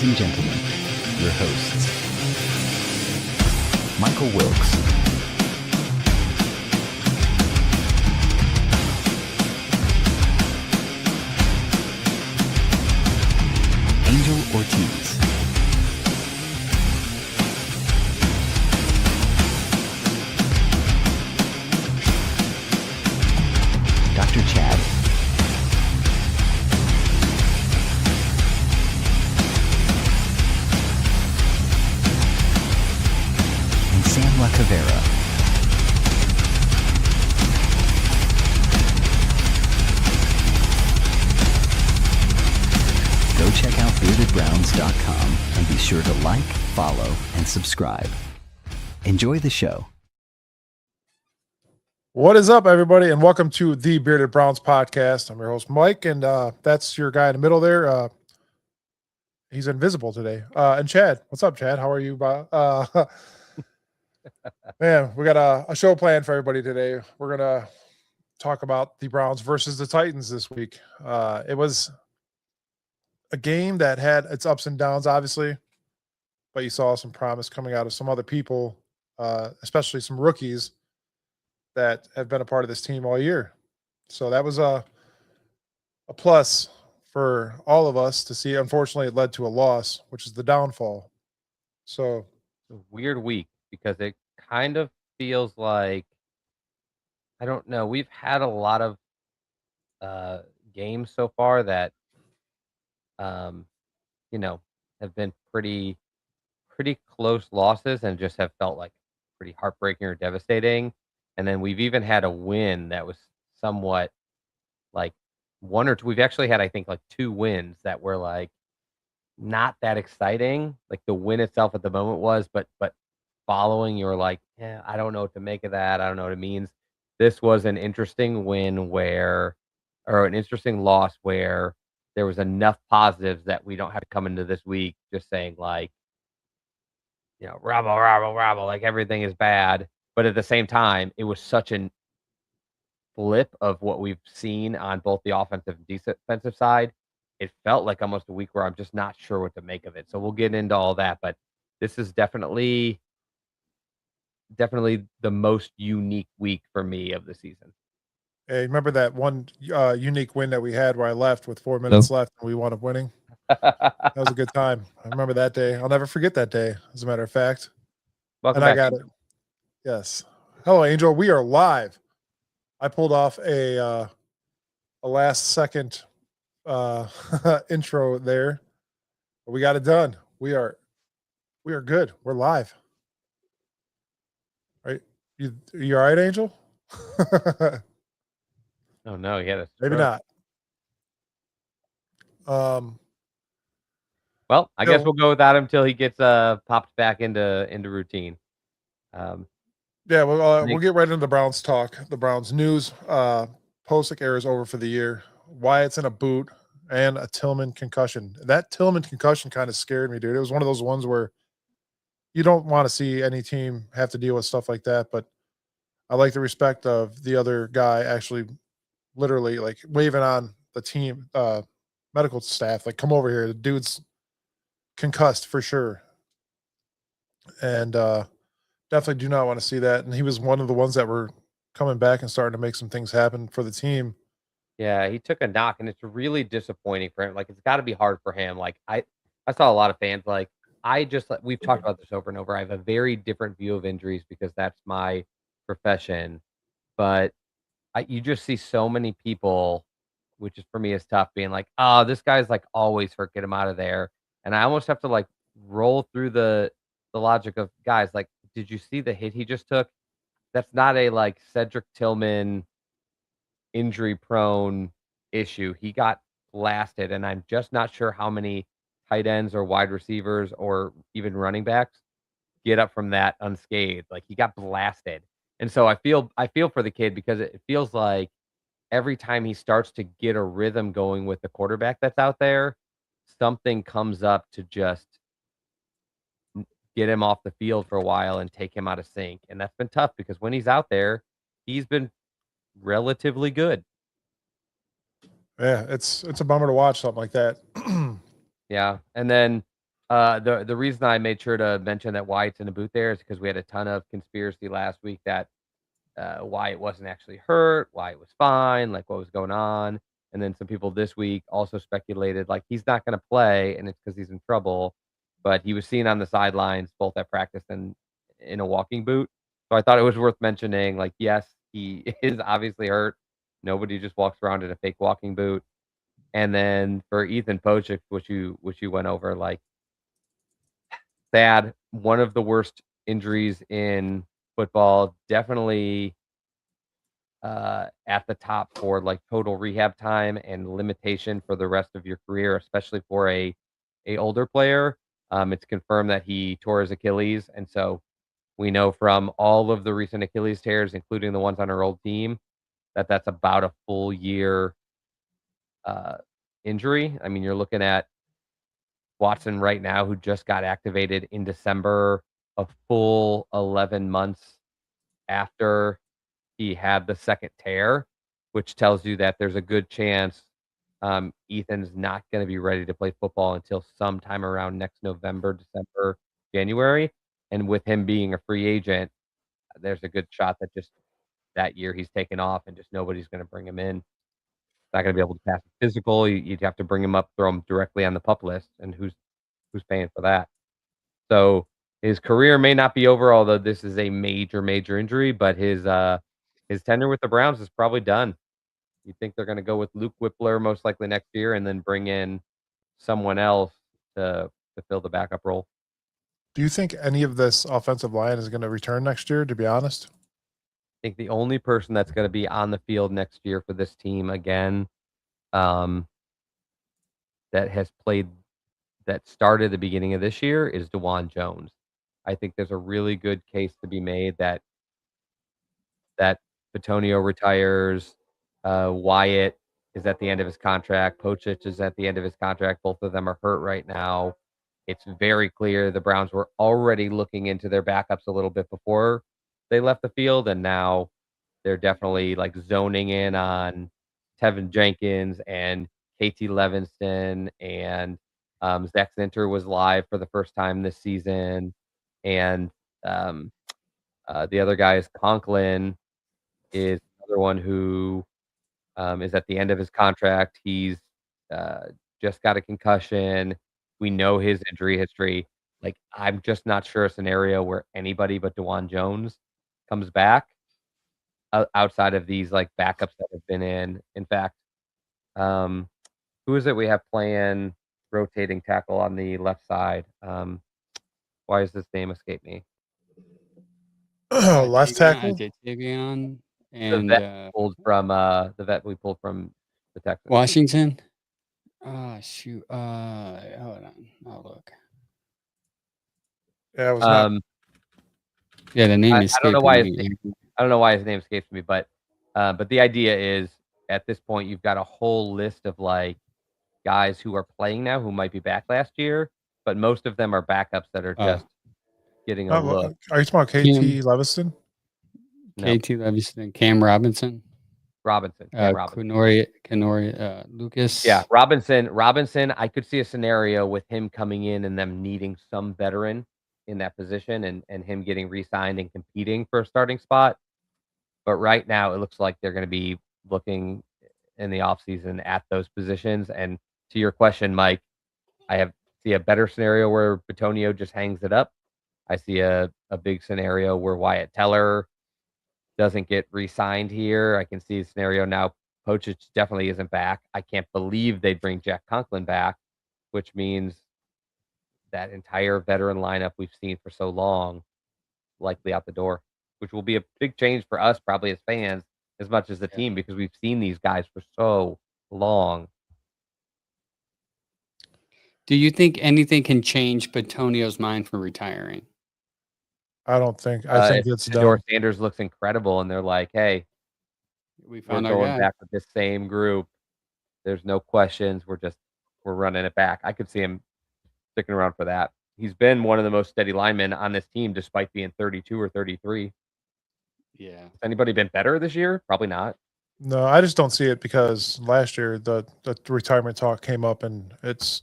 Ladies and gentlemen, your hosts, Michael Wilkes, Angel Ortiz, Dr. Chad, and Sam La Cavera. Go check out beardedbrowns.com and be sure to like, follow, and subscribe. Enjoy the show. What is up, everybody, and welcome to the Bearded Browns podcast. I'm your host, Mike, and that's your guy in the middle there. He's invisible today. And Chad, what's up, Chad? How are you? Man, we got a show planned for everybody today. We're going to talk about the Browns versus the Titans this week. It was a game that had its ups and downs, obviously, but you saw some promise coming out of some other people, especially some rookies that have been a part of this team all year. So that was a plus for all of us to see. Unfortunately, it led to a loss, which is the downfall. So It's a weird week because it kind of feels like, I don't know, we've had a lot of games so far that have been pretty close losses and just have felt like pretty heartbreaking or devastating. And then we've even had a win that was somewhat like one or two. We've actually had, I think, like two wins that were like not that exciting. Like the win itself at the moment was, but following, you're like, yeah, I don't know what to make of that. I don't know what it means. This was an interesting win or an interesting loss where there was enough positives that we don't have to come into this week just saying like, rabble, like everything is bad. But at the same time, it was such an flip of what we've seen on both the offensive and defensive side. It felt like almost a week where I'm just not sure what to make of it. So we'll get into all that, but this is definitely the most unique week for me of the season. hey, remember that one unique win that we had where I left with 4 minutes left and we wound up winning? That was a good time. I remember that day. I'll never forget that day, as a matter of fact. Welcome And back. I got it. Yes. Hello, Angel. We are live. I pulled off a last second intro there. But we got it done. We are good. We're live. Right? You all right, Angel? Oh no, yeah, Maybe not. Well, I guess we'll go without him till he gets popped back into routine. Yeah, we'll get right into the Browns talk. The Browns news. Posick era is over for the year. Wyatt's in a boot and a Tillman concussion. That Tillman concussion kind of scared me, dude. It was one of those ones where you don't want to see any team have to deal with stuff like that. But I like the respect of the other guy actually literally like waving on the team medical staff, like, come over here. The dude's concussed for sure. And definitely do not want to see that. And he was one of the ones that were coming back and starting to make some things happen for the team. Yeah, he took a knock, and it's really disappointing for him. Like, it's got to be hard for him. Like, I saw a lot of fans. Like, we've talked about this over and over. I have a very different view of injuries because that's my profession. But you just see so many people, which is for me is tough, being like, "Oh, this guy's like always hurt. Get him out of there." And I almost have to like roll through the logic of guys. Like, did you see the hit he just took? That's not a like Cedric Tillman injury prone issue. He got blasted, and I'm just not sure how many tight ends or wide receivers or even running backs get up from that unscathed. Like, he got blasted. And so I feel for the kid because it feels like every time he starts to get a rhythm going with the quarterback that's out there, something comes up to just get him off the field for a while and take him out of sync. And that's been tough because when he's out there, he's been relatively good. Yeah, it's a bummer to watch something like that. Yeah. And then The reason I made sure to mention that Wyatt's in a boot there is because we had a ton of conspiracy last week that Wyatt wasn't actually hurt, Wyatt was fine, like what was going on. And then some people this week also speculated like he's not going to play, and it's because he's in trouble. But he was seen on the sidelines both at practice and in a walking boot. So I thought it was worth mentioning. Like, yes, he is obviously hurt. Nobody just walks around in a fake walking boot. And then for Ethan Pocic, which you went over, like sad, one of the worst injuries in football, definitely at the top for like total rehab time and limitation for the rest of your career, especially for a older player. It's confirmed that he tore his Achilles, and so we know from all of the recent Achilles tears, including the ones on our old team, that that's about a full year uh, injury. I mean, you're looking at Watson right now, who just got activated in December, a full 11 months after he had the second tear, which tells you that there's a good chance Ethan's not going to be ready to play football until sometime around next November, December, January. And with him being a free agent, there's a good shot that just that year he's taken off and just nobody's going to bring him in. Not going to be able to pass a physical. You'd have to bring him up, throw him directly on the pup list, and who's paying for that? So his career may not be over, although this is a major, major injury. But his tenure with the Browns is probably done. You think they're going to go with Luke Whippler most likely next year, and then bring in someone else to fill the backup role. Do you think any of this offensive line is going to return next year, to be honest? I think the only person that's going to be on the field next year for this team again, that has played, that started the beginning of this year, is DeJuan Jones. I think there's a really good case to be made that Bitonio retires, Wyatt is at the end of his contract, Pocic is at the end of his contract. Both of them are hurt right now. It's very clear the Browns were already looking into their backups a little bit before they left the field, and now they're definitely like zoning in on Tevin Jenkins and KT Levinston, and Zach Zinter was live for the first time this season, and the other guy is Conklin, is another one who is at the end of his contract. He's just got a concussion. We know his injury history. Like, I'm just not sure a scenario where anybody but DeJuan Jones comes back outside of these like backups that have been in. In fact, who is it we have playing rotating tackle on the left side? Why does this name escape me? Left tackle. Tavion The and vet pulled from the vet we pulled from the Texans. Washington. Shoot. Hold on. I'll look. Yeah, it was not. Yeah, the name I is. don't know why his name escapes me, but the idea is at this point you've got a whole list of like guys who are playing now who might be back last year, but most of them are backups that are just getting a look. Are you talking about KT Leviston? No. KT Leviston, Cam Robinson. Cam Robinson. Kenori, Lucas. Yeah, Robinson. I could see a scenario with him coming in and them needing some veteran in that position, and him getting re-signed and competing for a starting spot. But right now, it looks like they're going to be looking in the offseason at those positions. And to your question, Mike, I see a better scenario where Bitonio just hangs it up. I see a big scenario where Wyatt Teller doesn't get re-signed here. I can see a scenario now. Pocic definitely isn't back. I can't believe they'd bring Jack Conklin back, which means that entire veteran lineup we've seen for so long likely out the door, which will be a big change for us probably as fans as much as the team, because we've seen these guys for so long. Do you think anything can change Bitonio's mind for retiring? I don't think. I think it's done. Sanders looks incredible, and they're like, "Hey, we found we're going back with this same group. There's no questions. We're running it back." I could see him sticking around for that. He's been one of the most steady linemen on this team, despite being 32 or 33. Yeah. Has anybody been better this year? Probably not. No, I just don't see it because last year the retirement talk came up, and it's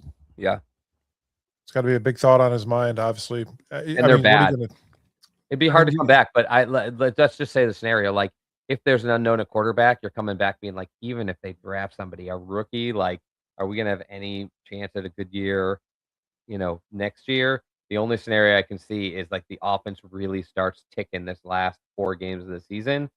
It's got to be a big thought on his mind, obviously. And they're bad. It'd be I hard mean, to come back, but let's just say the scenario, like, if there's an unknown at quarterback, you're coming back being like, even if they draft somebody, a rookie, like, are we gonna have any chance at a good year, next year? The only scenario I can see is, like, the offense really starts ticking this last 4 games of the season,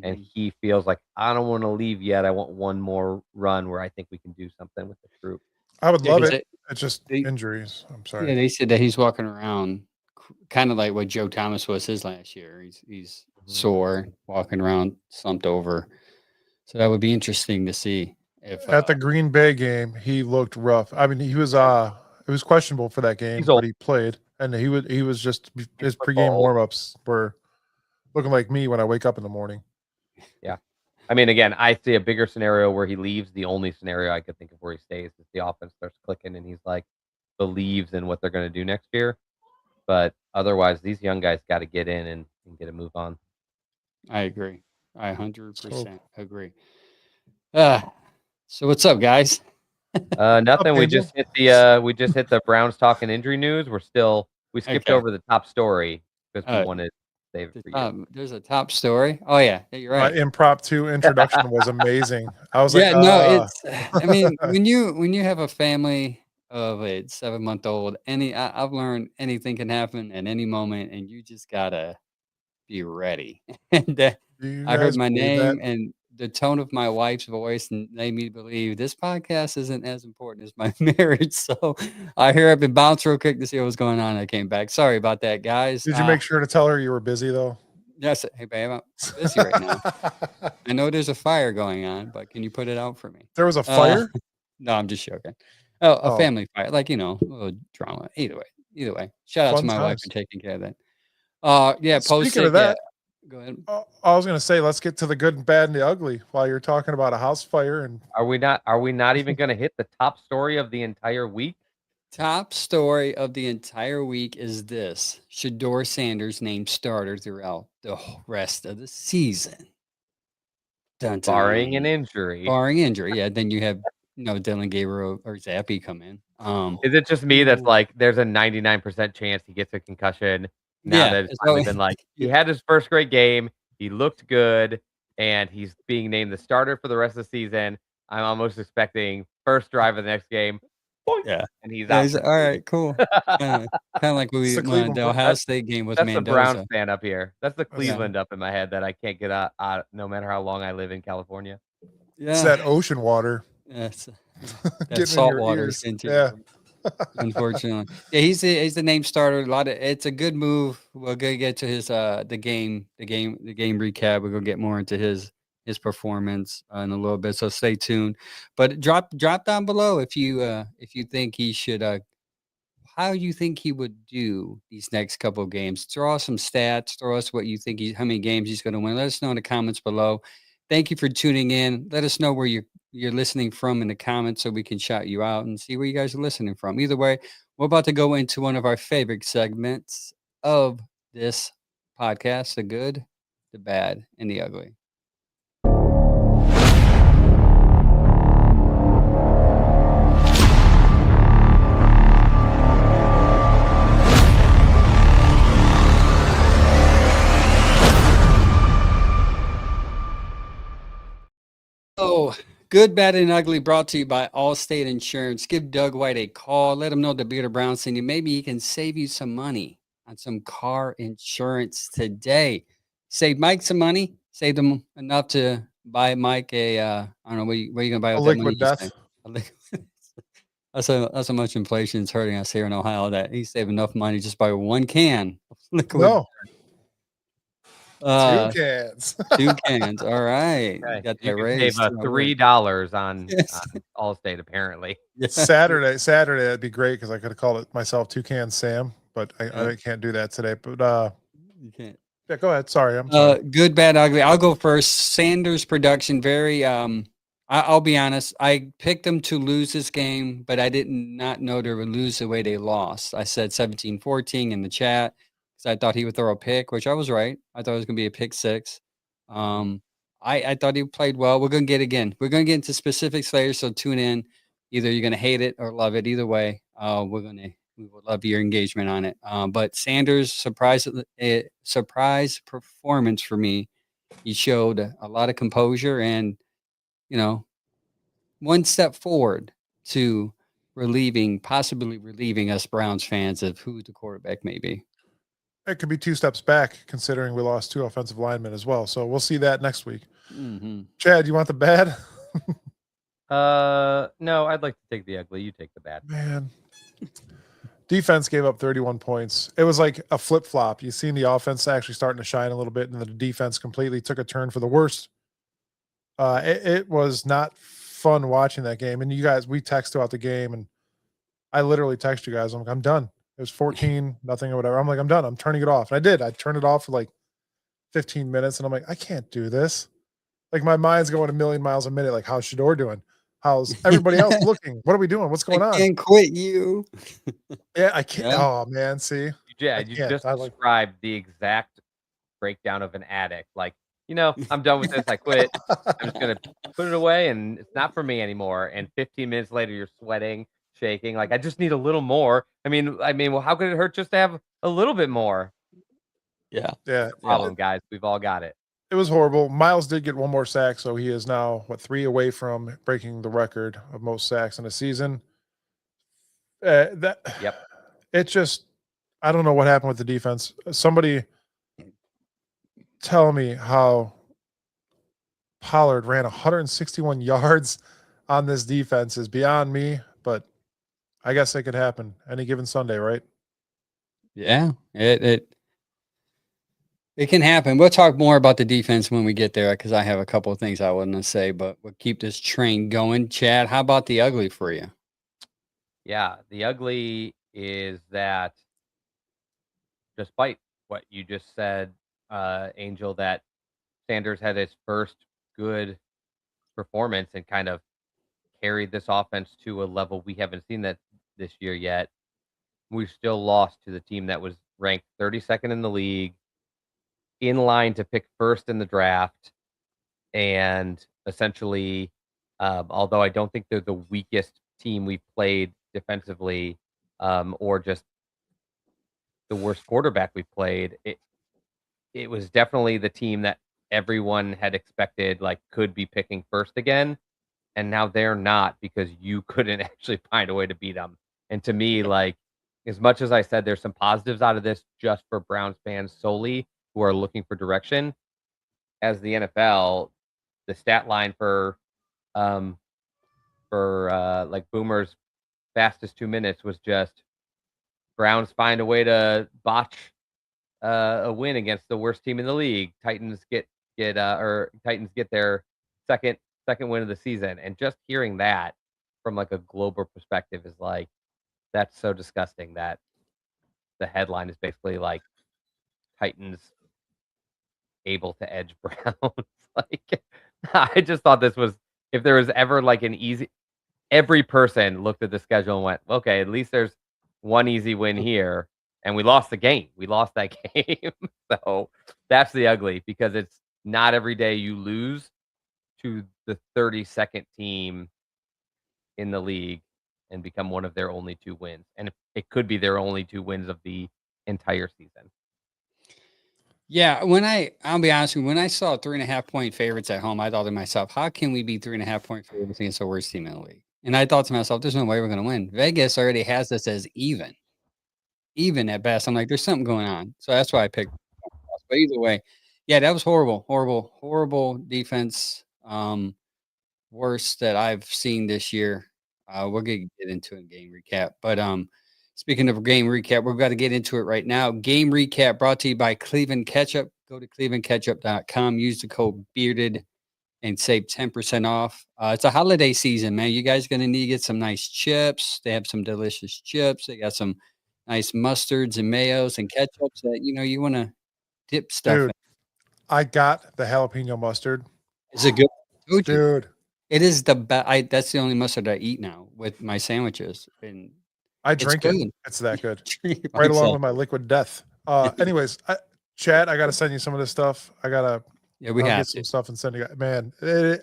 and Mhm. he feels like, "I don't wanna leave yet, I want one more run where I think we can do something with the group." I would Yeah, love 'cause it. It's just they injuries. I'm yeah, sorry. they said that he's walking around kind of like what Joe Thomas was his last year. He's Mhm. sore, walking around, slumped over. So that would be interesting to see if At the Green Bay game, he looked rough. I mean, he was it was questionable for that game, He's old. but he played, and he was just his pregame Football. warm-ups were looking like me when I wake up in the morning. Yeah. I mean, again, I see a bigger scenario where he leaves. The only scenario I could think of where he stays is the offense starts clicking and he's like believes in what they're going to do next year. But otherwise, these young guys got to get in and get a move on. I agree. I So 100% agree. Uh, so what's up, guys? Nothing. We Angel? just hit the Browns talking injury news. We skipped Okay. over the top story because we Uh, wanted to save it for you. there's a top story. Oh yeah, you're My right. impromptu introduction was amazing. I was like, Yeah, no, it's. I mean, when you have a family of a 7-month-old, I've learned anything can happen at any moment, and you just gotta be ready. And do you I heard guys my believe that? name and the tone of my wife's voice and made me believe this podcast isn't as important as my marriage. So I hear I've been bounced real quick to see what was going on. I came back. Sorry about that, guys. Did you make sure to tell her you were busy though? Yes, hey babe, I'm busy right now. I know there's a fire going on, but can you put it out for me? There was a Uh, fire? no, I'm just joking. Oh, a Oh, family fire, like, a little drama. Either way, shout out to fun my wife for times. taking care of that. Yeah, post Speaking it. of Yeah, that, go ahead. I was gonna say, let's get to the good and bad and the ugly while you're talking about a house fire. And Are we not even going to hit the top story of the entire week? Top story of the entire week is this: Shedeur Sanders named starter throughout the rest of the season. Dun, Barring an dun. injury. Barring injury. Yeah, then you have Dylan Gabriel or Zappy come in. Is it just me that's ooh, like, there's a 99% chance he gets a concussion now Yeah. that it's So finally been like, he yeah, had his first great game, he looked good, and he's being named the starter for the rest of the season. I'm almost expecting first drive of the next game, boink, yeah. and he's Yeah, out he's for all the right, cool. Kinda like it's we the won Cleveland. the Ohio That's State game with that's the Browns Mendoza. fan up here. That's the That's, Yeah. Cleveland up in my head that I can't get out no matter how long I live in California. it's Yeah. that ocean water That's that getting in salt your water is ears. into Yeah. you. Unfortunately. Yeah, he's the name starter. It's a good move. We're gonna get to his the game recap. We're gonna get more into his performance in a little bit. So stay tuned. But drop down below if you think he should how you think he would do these next couple of games. Throw us some stats. Throw us what you think how many games he's going to win. Let us know in the comments below. Thank you for tuning in. Let us know where you're listening from in the comments so we can shout you out and see where you guys are listening from. Either way, we're about to go into one of our favorite segments of this podcast: the good, the bad, and the ugly. Oh, good, bad, and ugly brought to you by Allstate Insurance. Give Doug White a call. Let him know the Beard Brown sent you. Maybe he can save you some money on some car insurance today. Save Mike some money. Save them enough to buy Mike I don't know, what you going to buy A with that money? liquid You death. say? A liquid- that's how much inflation is hurting us here in Ohio that he saved enough money just buy one can of liquid. No, 2 Uh, cans. 2 cans. All right. You Okay, got you that can save raised too already. $3 on Yes. Allstate apparently. Yeah. Saturday, that'd be great because I could have called it myself 2 cans Sam, but Yeah. I can't do that today. But You can't. yeah, go ahead. Sorry, I'm sorry. Good, bad, ugly. I'll go first. Sanders production, very I'll be honest. I picked them to lose this game, but I did not know they would lose the way they lost. I said 17-14 in the chat because I thought he would throw a pick, which I was right. I thought it was gonna be a pick six. Um I thought he played well. We're gonna get again. We're gonna get into specifics later, so tune in. Either you're gonna hate it or love it. Either way, we're We would love your engagement on it. But Sanders' surprise performance for me. He showed a lot of composure and, one step forward to possibly relieving us Browns fans of who the quarterback may be. It could be 2 steps back, considering we lost 2 offensive linemen as well. So we'll see that next week. Mm-hmm. Chad, you want the bad? No, I'd like to take the ugly. You take the bad. Man. Defense gave up 31 points. It was like a flip-flop. You seen the offense actually starting to shine a little bit, and the defense completely took a turn for the worst. It was not fun watching that game. And you guys, we text throughout the game, and I literally text you guys. I'm like, I'm done. It was 14-0 or whatever. I'm like, I'm done. I'm turning it off. And I did. I turned it off for like 15 minutes, and I'm like, I can't do this. Like, my mind's going a million miles a minute. Like, how's Shedeur doing? How's everybody else looking? What are we doing? What's going on? I can't quit you. Yeah, I can't. Yeah. Oh, man, see? Yeah, I you can't. just I like- described the exact breakdown of an addict. Like, I'm done with this. I quit. I'm just gonna put it away, and it's not for me anymore. And 15 minutes later, you're sweating, shaking. Like, I just need a little more. I mean, well, how could it hurt just to have a little bit more? Yeah. Yeah. Problem, guys. We've all got it. It was horrible. Miles did get 1 more sack, so he is now 3 away from breaking the record of most sacks in a season. Yep. It just, I don't know what happened with the defense. Somebody tell me how Pollard ran 161 yards on this defense is beyond me, but I guess it could happen any given Sunday, right? Yeah. It can happen. We'll talk more about the defense when we get there because I have a couple of things I want to say, but we'll keep this train going. Chad, how about the ugly for you? Yeah, the ugly is that despite what you just said, Angel, that Sanders had his first good performance and kind of carried this offense to a level we haven't seen that this year yet. We still lost to the team that was ranked 32nd in the league, in line to pick first in the draft, and essentially, although I don't think they're the weakest team we've played defensively, or just the worst quarterback we played, it was definitely the team that everyone had expected could be picking first again, and now they're not because you couldn't actually find a way to beat them. And to me, as much as I said there's some positives out of this just for Browns fans solely who are looking for direction, as the NFL, the stat line for Boomer's fastest 2 minutes was just Browns find a way to botch a win against the worst team in the league. Titans get their second win of the season, and just hearing that from a global perspective is that's so disgusting that the headline is basically Titans able to edge Browns. I just thought this was, if there was ever an easy, every person looked at the schedule and went, okay, at least there's one easy win here, and we lost the game. We lost that game. So that's the ugly, because it's not every day you lose to the 32nd team in the league and become one of their only 2 wins. And it could be their only 2 wins of the entire season. Yeah, I'll be honest with you, when I saw 3.5 point favorites at home, I thought to myself, how can we be 3.5 point favorites against the worst team in the league? And I thought to myself, there's no way we're going to win. Vegas already has this as even at best. I'm like, there's something going on. So that's why I picked. But either way, yeah, that was horrible defense. Worst that I've seen this year. We're going to get into a game recap. But speaking of game recap, we've got to get into it right now. Game recap brought to you by Cleveland Ketchup. Go to clevelandketchup.com. Use the code BEARDED and save 10% off. It's a holiday season, man. You guys going to need to get some nice chips. They have some delicious chips. They got some nice mustards and mayos and ketchups that, you want to dip stuff in. Dude, I got the jalapeno mustard. Is it good? Dude. It is the best. That's the only mustard I eat now with my sandwiches. And I drink it. It's that good. Right along with my liquid death. Anyways, Chad, I got to send you some of this stuff. I got to get some stuff and send you guys. Man,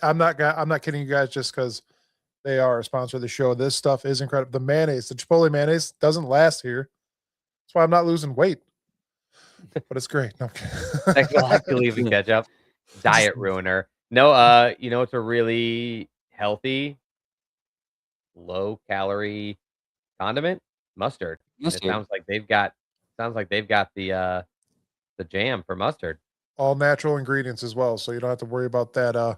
I'm not kidding you guys just because They are a sponsor of the show. This stuff is incredible. The mayonnaise, the Chipotle mayonnaise doesn't last here. That's why I'm not losing weight. But it's great. No, I'm kidding. Like leaving ketchup, diet ruiner. No, it's a really healthy, low calorie condiment, mustard. And it Mustard. sounds like they've got the jam for mustard. All natural ingredients as well, so you don't have to worry about that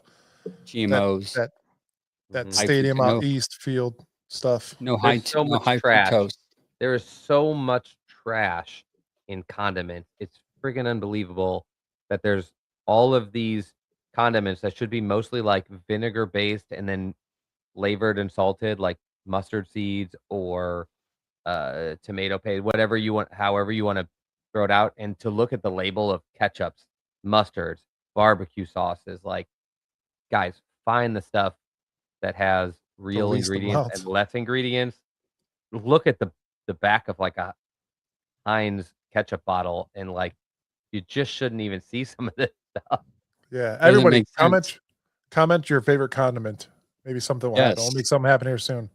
GMOs. that Mhm. stadium no, out east field stuff. no high, There's so no much high trash. fructose. There is so much trash in condiments. It's friggin' unbelievable that there's all of these condiments that should be mostly like vinegar based and then flavored and salted, like mustard seeds or tomato paste, whatever you want, however you want to throw it out. And to look at the label of ketchups, mustards, barbecue sauces, like guys, find the stuff that has The real least ingredients amount. and less ingredients. Look at the back of like a Heinz ketchup bottle, and like you just shouldn't even see some of this stuff. Yeah. Doesn't Everybody make sense. comment your favorite condiment. Maybe something will happen. I'll Yes. make something happen here soon.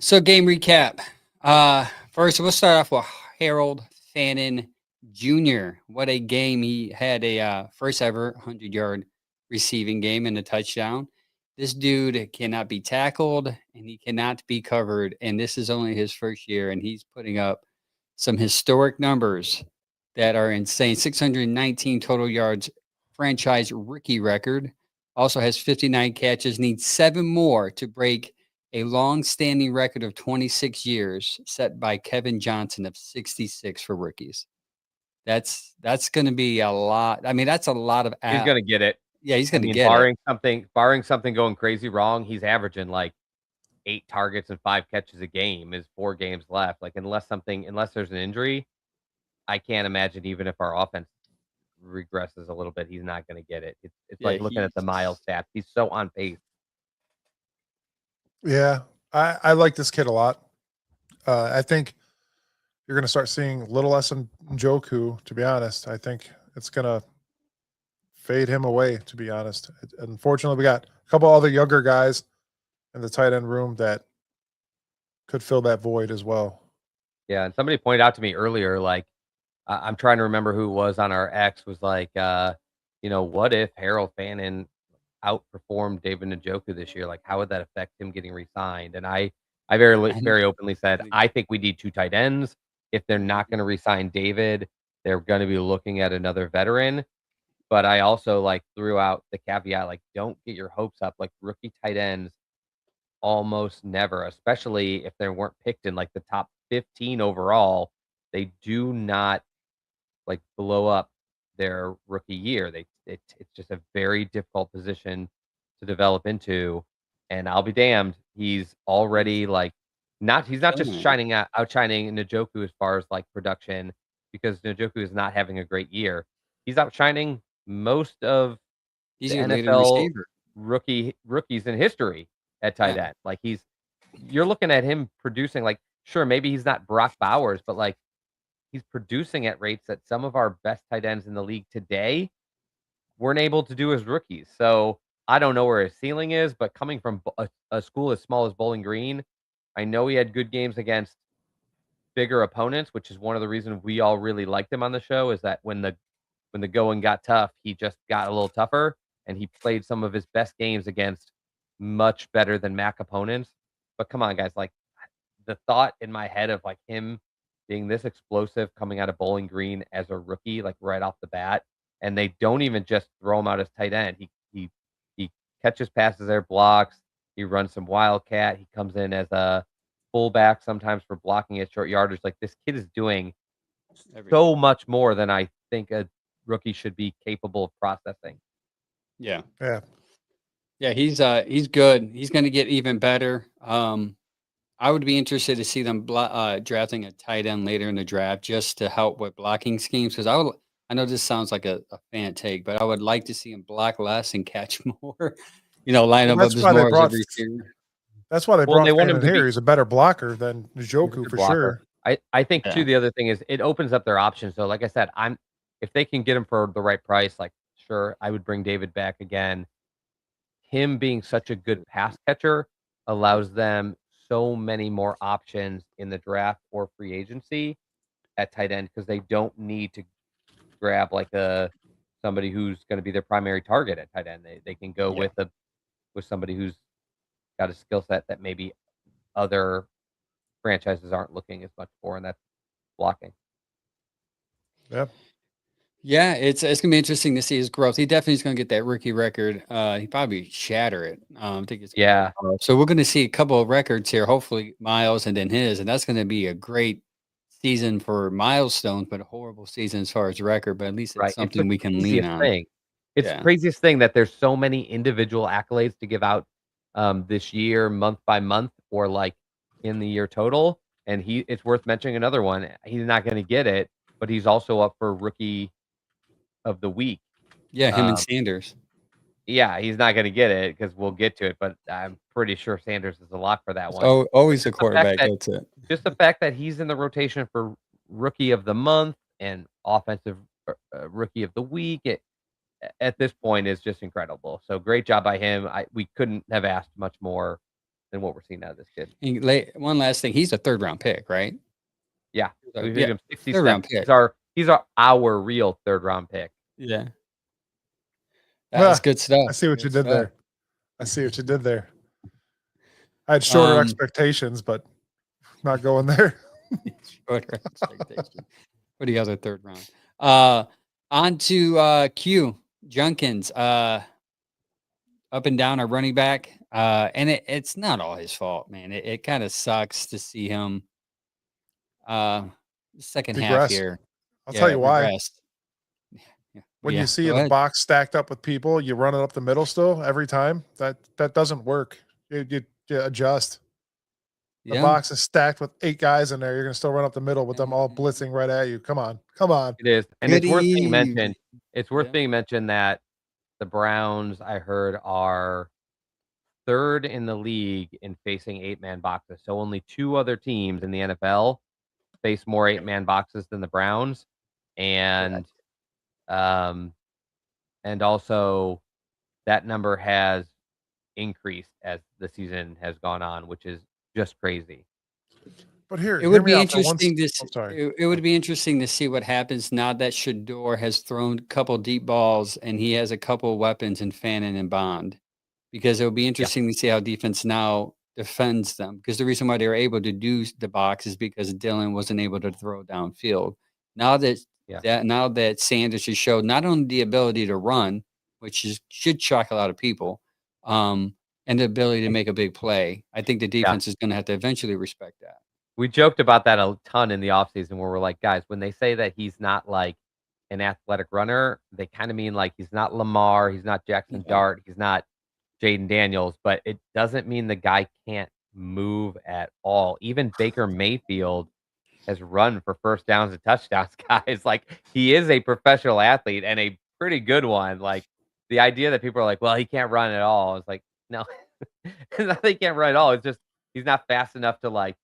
So game recap. First we'll start off with Harold Fannin Jr. What a game. He had a first ever 100-yard receiving game and a touchdown. This dude cannot be tackled and he cannot be covered. And this is only his first year, and he's putting up some historic numbers that are insane. 619 total yards, franchise rookie record. Also has 59 catches, needs 7 more to break a long-standing record of 26 years set by Kevin Johnson of 66 for rookies. That's going to be a lot. I mean, that's a lot of. He's gonna get it. Yeah, he's I going to mean, get it. barring something going crazy wrong, he's averaging like 8 targets and 5 catches a game. Is 4 games left. Like unless there's an injury, I can't imagine even if our offense regresses a little bit, he's not going to get it. It's Yeah, like looking at the Miles stats. He's so on pace. Yeah. I like this kid a lot. I think you're going to start seeing a little less in Njoku, to be honest. I think it's going to fade him away, to be honest. Unfortunately, we got a couple other younger guys in the tight end room that could fill that void as well. Yeah, and somebody pointed out to me earlier, like I'm trying to remember who it was on our X, was like, what if Harold Fannin outperformed David Njoku this year? Like, how would that affect him getting re-signed? And I very openly said, I think we need 2 tight ends. If they're not going to re-sign David, they're going to be looking at another veteran. But I also like threw out the caveat, like, don't get your hopes up. Like rookie tight ends almost never, especially if they weren't picked in like the top 15 overall, they do not like blow up their rookie year. It's just a very difficult position to develop into. And I'll be damned, he's already like he's not just outshining Njoku as far as like production, because Njoku is not having a great year. He's outshining most of he's the your leading NFL receiver. rookies in history at tight end. Like you're looking at him producing, like, sure, maybe he's not Brock Bowers, but like he's producing at rates that some of our best tight ends in the league today weren't able to do as rookies. So I don't know where his ceiling is, but coming from a school as small as Bowling Green, I know he had good games against bigger opponents, which is one of the reasons we all really liked him on the show, is that when the going got tough, he just got a little tougher, and he played some of his best games against much better than MAC opponents. But come on, guys, like the thought in my head of like him being this explosive coming out of Bowling Green as a rookie, like right off the bat, and they don't even just throw him out as tight end. He catches passes there, blocks. He runs some wildcat. He comes in as a fullback sometimes for blocking at short yardage. Like this kid is doing so much more than I think a rookie should be capable of processing. Yeah. Yeah. Yeah, he's good. He's going to get even better. I would be interested to see them drafting a tight end later in the draft just to help with blocking schemes, because I know this sounds like a fan take, but I would like to see him block less and catch more. Line up That's as why they more as a brought receiver. That's why they Well, brought they want Fannin him to here. be- He's a better blocker than He's a Njoku good for blocker. sure. I think Yeah. too, the other thing is it opens up their options. So like I said, if they can get him for the right price, like sure, I would bring David back again. him being such a good pass catcher allows them so many more options in the draft or free agency at tight end because they don't need to grab like somebody who's going to be their primary target at tight end. They can go Yeah. with somebody who's got a skill set that maybe other franchises aren't looking as much for, and that's blocking. Yep. Yeah, it's gonna be interesting to see his growth. He definitely is gonna get that rookie record. He probably shatter it. I think it's Yeah. so we're gonna see a couple of records here. Hopefully Miles and then his, and that's gonna be a great season for milestones, but a horrible season as far as record. But at least it's Right. It's the something we can lean craziest on. thing. It's the Yeah, craziest thing that there's so many individual accolades to give out this year, month by month, or like in the year total. And it's worth mentioning another one. He's not going to get it, but he's also up for rookie of the week. yeah, him and Um, Sanders. yeah, he's not going to get it because we'll get to it, but I'm pretty sure Sanders is a lock for that It's one. always the Just the fact quarterback that gets it. just the fact that he's in the rotation for rookie of the month and offensive rookie of the week at this point is just incredible. So great job by him. We couldn't have asked much more than what we're seeing out of this kid. One last thing, he's a third round pick, right? Yeah, So, we yeah, picked him third 67. round pick. He's our real third round pick. Yeah, that's good stuff. I see what you Good did stuff. there. I see what you did there. I had shorter expectations, but not going there. Shorter expectation for the other third round. On to Q Junkins. Up and down our running back. And it's not all his fault, man. It kind of sucks to see him second half Digress. here. I'll tell you why. Regressed. When Yeah, you see go the ahead. box stacked up with people, you run it up the middle still every time. That doesn't work. You adjust. The Yeah, box is stacked with 8 guys in there. You're gonna still run up the middle with them all Mhm. blitzing right at you. Come on, come on. It is, and Good it's worth being evening. mentioned. It's worth Yeah. being mentioned that the Browns, I heard, are third in the league in facing 8-man boxes. So only 2 other teams in the NFL face more 8-man boxes than the Browns, and um, and also that number has increased as the season has gone on, which is just crazy. But here, It hear would me be out for once. interesting to I'm sorry. it would be interesting to see what happens now that Shedeur has thrown a couple deep balls and he has a couple of weapons in Fannin and Bond. Because it'll be Yeah, interesting to see how defense now defends them. Because the reason why they were able to do the box is because Dylan wasn't able to throw downfield. Now that yeah, now that Sanders has showed not only the ability to run, which should shock a lot of people, and the ability to make a big play, I think the yeah. defense is going to have to eventually respect that. We joked about that a ton in the offseason where we're like, guys, when they say that he's not like an athletic runner, they kind of mean like he's not Lamar, he's not Jackson Yeah. Dart, he's not Jaden Daniels, but it doesn't mean the guy can't move at all. Even Baker Mayfield has run for first downs and touchdowns, guys. Like he is a professional athlete and a pretty good one. Like the idea that people are like, well, he can't run at all. It's like, no, it's not that he can't run at all. It's just he's not fast enough to like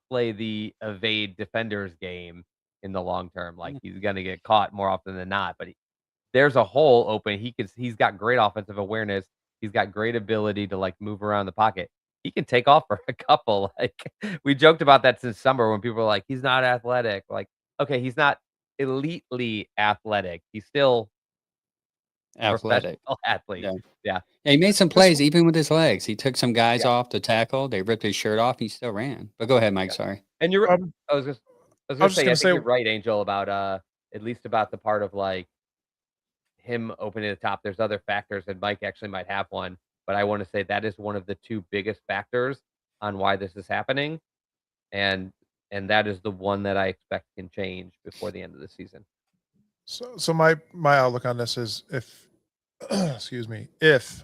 play the evade defenders game in the long term. Like Yeah. he's gonna get caught more often than not. But there's a hole open. He's got great offensive awareness. He's got great ability to like move around the pocket. He can take off for a couple. Like we joked about that since summer when people were like, he's not athletic. Like, okay, he's not elitely athletic. He's still professional Athletic. athlete. Yeah. Yeah. Yeah, he made some This plays even with his legs. He took some guys Yeah. off to tackle. They ripped his shirt off. He still ran. But go ahead, Mike. Yeah. Sorry. And you're um, I was I gonna was just say, I gonna think say, you're right, Angel, about at least about the part of like him opening the top. There's other factors, and Mike actually might have one, but I want to say that is one of the 2 biggest factors on why this is happening, and that is the one that I expect can change before the end of the season. so my outlook on this is if excuse me, if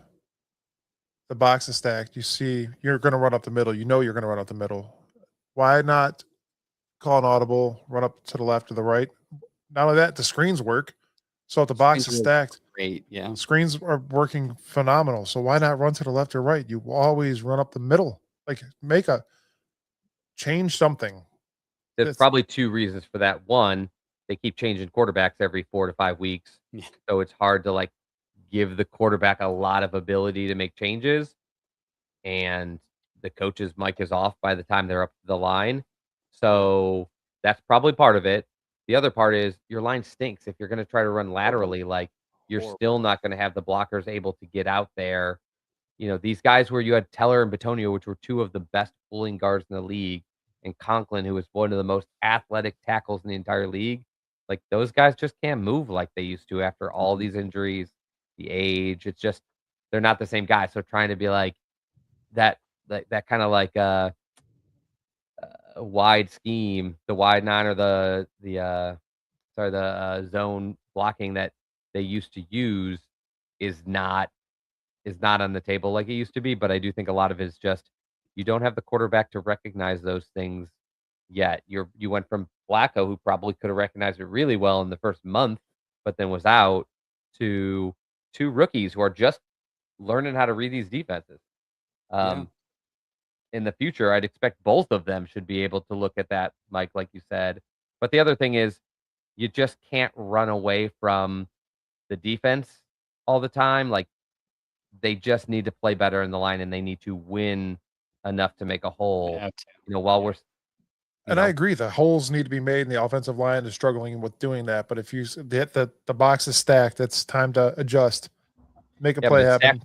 the box is stacked, you see you're gonna run up the middle, you know you're gonna run up the middle. Why not call an audible, run up to the left or the right? Not only that, the screens work. So if the box is stacked, Great. Yeah. screens are working phenomenal. So why not run to the left or right? You always run up the middle. Like make a change something. There's It's probably 2 reasons for that. One, they keep changing quarterbacks every 4 to 5 weeks, Yeah. so it's hard to like give the quarterback a lot of ability to make changes, and the coach's mic is off by the time they're up to the line. So that's probably part of it. The other part is your line stinks. If you're going to try to run laterally, like you're still not going to have the blockers able to get out there. These guys where you had Teller and Batonio, which were two of the best pulling guards in the league, and Conklin, who was one of the most athletic tackles in the entire league. Like those guys just can't move like they used to after all these injuries, the age. It's just they're not the same guy. So trying to be like that kind of like a wide scheme, the wide nine or the zone blocking that they used to use is not on the table like it used to be. But I do think a lot of it is just you don't have the quarterback to recognize those things yet. You went from Flacco, who probably could have recognized it really well in the first month, but then was out, to two rookies who are just learning how to read these defenses. Yeah. In the future, I'd expect both of them should be able to look at that, Mike, like you said. But the other thing is, you just can't run away from the defense all the time. Like, they just need to play better in the line, and they need to win enough to make a They hole. have to. While Yeah. we're, And I agree, the holes need to be made, and the offensive line is struggling with doing that. But if the box is stacked, it's time to adjust, make a but play it's happen.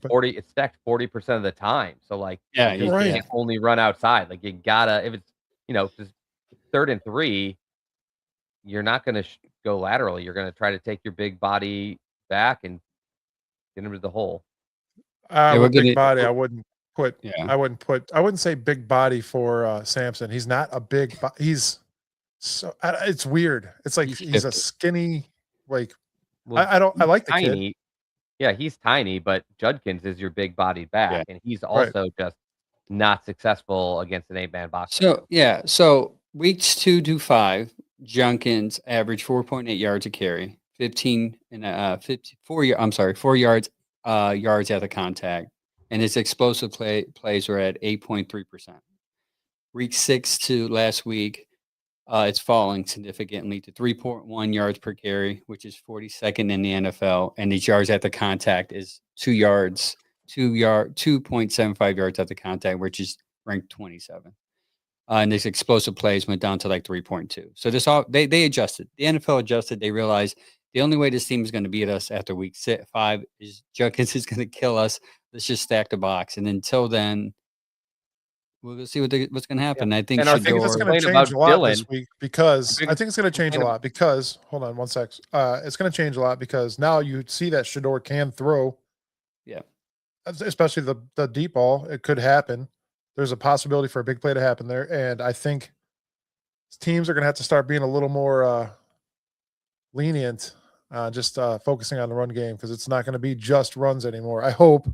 stacked 40% of the time. So like, Yeah, you Right. can't only run outside. Like you gotta, if it's just 3rd and 3, you're not gonna go laterally. You're gonna try to take your big body back and get into the hole. Yeah, we're With big gonna body, we're I wouldn't yeah. I wouldn't say big body for Samson. He's not a big he's it's weird. It's like He's he's a 50. skinny, like Well, I he's like the kid. tiny. Yeah, he's tiny, but Judkins is your big bodied Yeah. back, and he's Right. also just not successful against an 8-man box. So weeks 2 to 5, Junkins averaged 4.8 yards a carry, 15 and 4 yards yards at the contact, and his explosive plays were at 8.3%. Week 6 to last week, it's falling significantly to 3.1 yards per carry, which is 42nd in the NFL, and his yards at the contact is 2.75 yards at the contact, which is ranked 27. And this explosive plays went down to like 3.2. So they adjusted. The NFL adjusted. They realized the only way this team is going to beat us after week 5 is Junkins is going to kill us. Let's just stack the box. And until then, we'll see what's going to happen. I think And our I think it's biggest going to complaint about change a lot this Dylan- week because I biggest think it's going to change a complaint lot because hold on one sec. It's going to change a lot because now you see that Shedeur can throw. Yeah. Especially the deep ball. It could happen. There's a possibility for a big play to happen there, and I think teams are going to have to start being a little more lenient, just focusing on the run game because it's not going to be just runs anymore. I hope.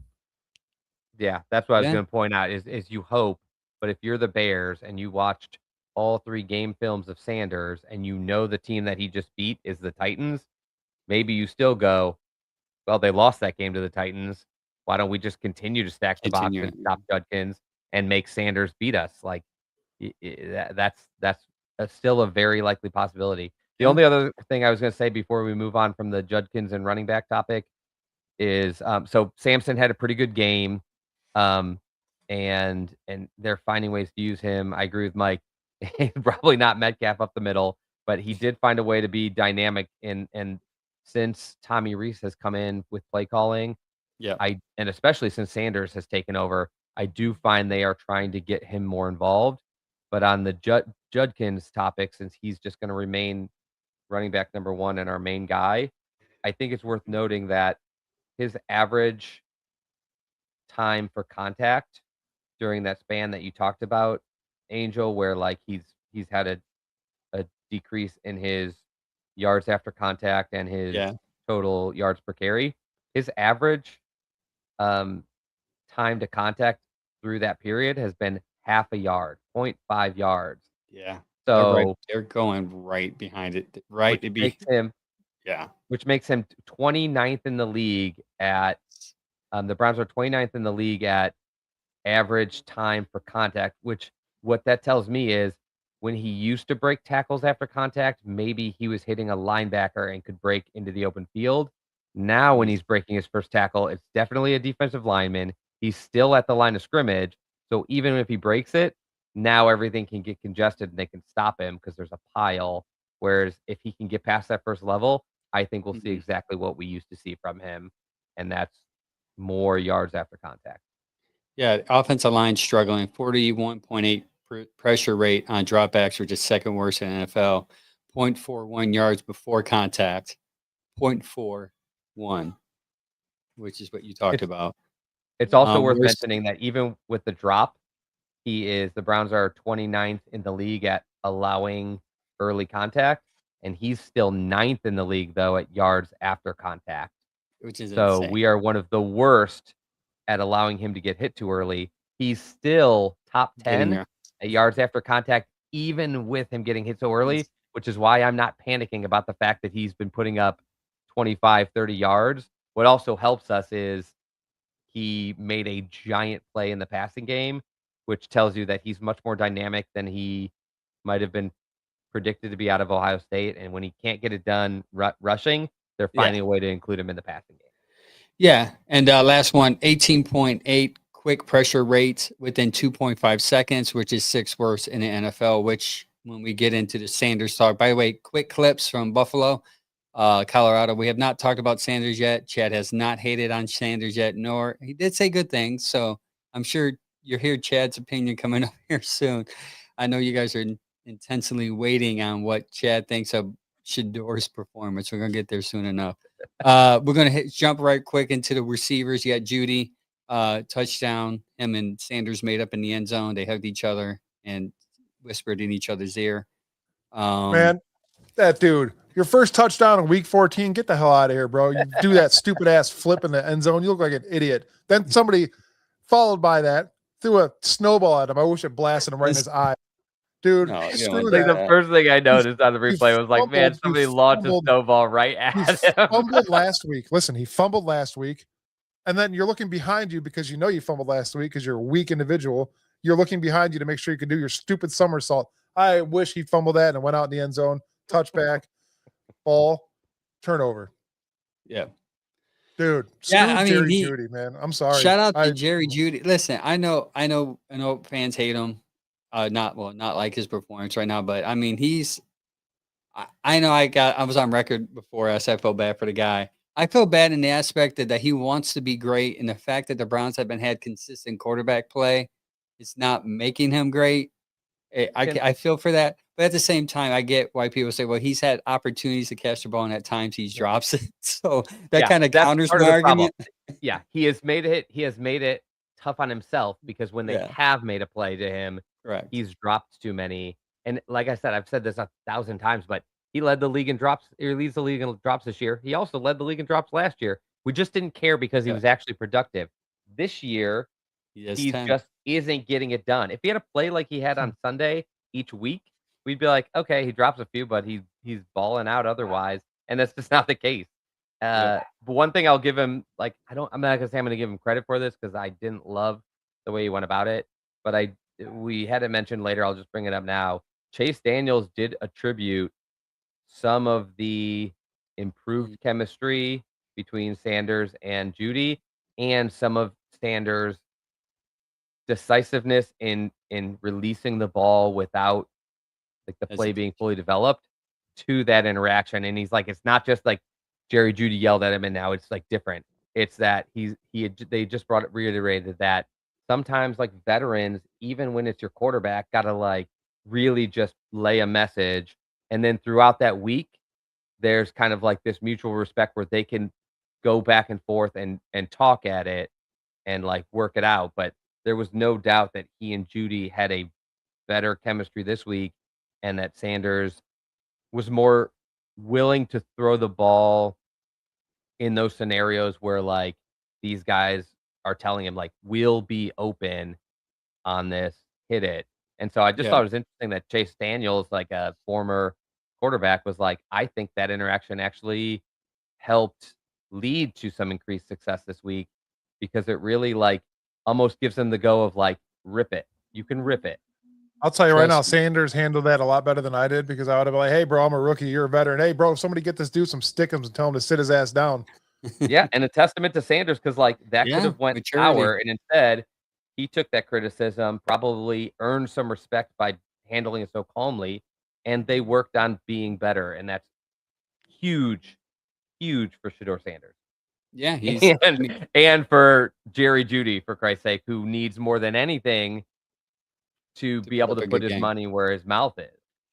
Yeah, that's what I was Yeah. going to point out is you hope, but if you're the Bears and you watched all 3 game films of Sanders and the team that he just beat is the Titans, maybe you still go, well, they lost that game to the Titans. Why don't we just continue to stack the box Continue and it. stop Judkins and make Sanders beat us? Like that's still a very likely possibility. The Yeah. only other thing I was going to say before we move on from the Judkins and running back topic is so Samson had a pretty good game. And they're finding ways to use him. I agree with Mike. Probably not Metcalf up the middle, but he did find a way to be dynamic. And since Tommy Reese has come in with play calling, Yeah. and especially since Sanders has taken over, I do find they are trying to get him more involved. But on the Judkins topic, since he's just going to remain running back number 1 and our main guy, I think it's worth noting that his average time for contact during that span that you talked about, Angel, where like he's had a decrease in his yards after contact and his Yeah. total yards per carry. His average time to contact through that period has been half a yard, 0.5 yards. Yeah. So They're going right behind it. Right. which makes him Yeah. 29th in the league at the Browns are 29th in the league at average time for contact, which what that tells me is when he used to break tackles after contact, maybe he was hitting a linebacker and could break into the open field. Now, when he's breaking his first tackle, it's definitely a defensive lineman. He's still at the line of scrimmage. So even if he breaks it, now everything can get congested and they can stop him because there's a pile. Whereas if he can get past that first level, I think we'll see Mhm. exactly what we used to see from him. And that's more yards after contact. Yeah, offensive line struggling, 41.8 pressure rate on dropbacks, which is second worst in NFL. 0.41 yards before contact, 0.41, which is what you talked It's about. it's also worth Worst, mentioning that even with the drop, the Browns are 29th in the league at allowing early contact, and he's still 9th in the league, though, at yards after contact. which is So insane. we are one of the worst at allowing him to get hit too early. He's still top Getting 10 there. at yards after contact, even with him getting hit so early, which is why I'm not panicking about the fact that he's been putting up 25, 30 yards. What also helps us is he made a giant play in the passing game, which tells you that he's much more dynamic than he might have been predicted to be out of Ohio State. And when he can't get it done rushing, they're Yeah. finding a way to include him in the passing game. Yeah. And last one, 18.8 quick pressure rate within 2.5 seconds, which is sixth worst in the NFL, which when we get into the Sanders talk, by the way, quick clips from Buffalo, Colorado. We have not talked about Sanders yet. Chad has not hated on Sanders yet, nor he did say good things. So I'm sure you'll hear Chad's opinion coming up here soon. I know you guys are intensely waiting on what Chad thinks of Shedeur's performance. We're going to get there soon enough. We're going to jump right quick into the receivers. You got Judy, touchdown. Him and Sanders made up in the end zone. They hugged each other and whispered in each other's ear. Man, that dude, your first touchdown in week 14, get the hell out of here, bro. You do that stupid ass flip in the end zone. You look like an idiot. Then somebody followed by that threw a snowball at him. I wish it blasted him right in his eye. Dude, No, you don't screw want Like, that. the first thing I noticed on the He replay was like, man, fumbled, he somebody launched a fumbled, snowball right he at him. fumbled last week. Listen, he fumbled last week. And then you're looking behind you because you know you fumbled last week because you're a weak individual. You're looking behind you to make sure you can do your stupid somersault. I wish he fumbled that and went out in the end zone, touchback, ball, turnover. Yeah. Dude, Yeah, screw I mean, Jerry Judy, man. I'm sorry. shout out to Jerry Judy. Listen, I know fans hate him. Not like his performance right now, but I mean, I know I was on record before I said I felt bad for the guy. I feel bad in the aspect that he wants to be great, and the fact that the Browns have had consistent quarterback play, it's not making him great. I feel for that, but at the same time, I get why people say, "Well, he's had opportunities to catch the ball, and at times he drops it." So that Yeah, kind of that's counters part my of the problem. argument. Yeah, he has made it tough on himself because when they Yeah. have made a play to him, Correct. he's dropped too many. And like I said, I've said this 1,000 times, but he led the league in drops. He leads the league in drops this year. He also led the league in drops last year. We just didn't care because he Yeah. was actually productive. This year, He has he 10. just isn't getting it done. If he had a play like he had on Sunday each week, we'd be like, okay, he drops a few, but he's balling out otherwise. And that's just not the case. Yeah. But one thing I'll give him, like, I'm not gonna say I'm gonna give him credit for this because I didn't love the way he went about it. But we had it mentioned later. I'll just bring it up now. Chase Daniels did attribute some of the improved chemistry between Sanders and Judy, and some of Sanders' decisiveness in releasing the ball without like the play being fully developed to that interaction. And he's like, it's not just like Jerry Judy yelled at him and now it's like different. It's that they just reiterated that sometimes like veterans, even when it's your quarterback, gotta like really just lay a message. And then throughout that week, there's kind of like this mutual respect where they can go back and forth and talk at it and like work it out. But there was no doubt that he and Judy had a better chemistry this week and that Sanders was more willing to throw the ball in those scenarios where like these guys are telling him like we'll be open on this, hit it. And so I just thought Yeah. it was interesting that Chase Daniels, like a former quarterback, was like, I think that interaction actually helped lead to some increased success this week because it really like almost gives them the go of like rip it. You can rip it. I'll tell you right now, Trust me. Sanders handled that a lot better than I did because I would have been like, hey, bro, I'm a rookie. You're a veteran. Hey, bro, somebody get this dude some stickums and tell him to sit his ass down. Yeah, and a testament to Sanders because like that could Yeah, have went maturity. sour, and instead he took that criticism, probably earned some respect by handling it so calmly, and they worked on being better, and that's huge, huge for Shedeur Sanders. Yeah, I mean, And for Jerry Jeudy, for Christ's sake, who needs more than anything to to be put able up to a put good his game. money where his mouth is.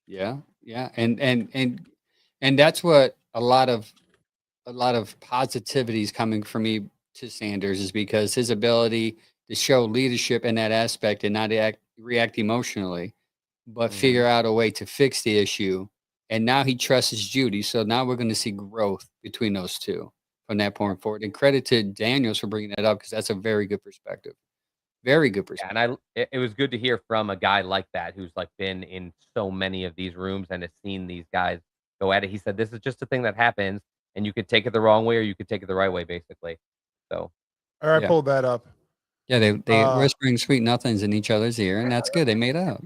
Yeah, yeah, and that's what a lot of positivity is coming from me to Sanders is because his ability to show leadership in that aspect and not react emotionally, but Mhm. figure out a way to fix the issue. And now he trusts Judy. So now we're going to see growth between those two from that point forward. And credit to Daniels for bringing that up because that's a very good perspective. Very good Yeah, perspective. and it was good to hear from a guy like that who's, like, been in so many of these rooms and has seen these guys go at it. He said, "This is just a thing that happens, and you could take it the wrong way or you could take it the right way," basically. So, All right, I Yeah. pulled that up. Yeah, they Uh, whispering sweet nothings in each other's ear, and that's good. They made up.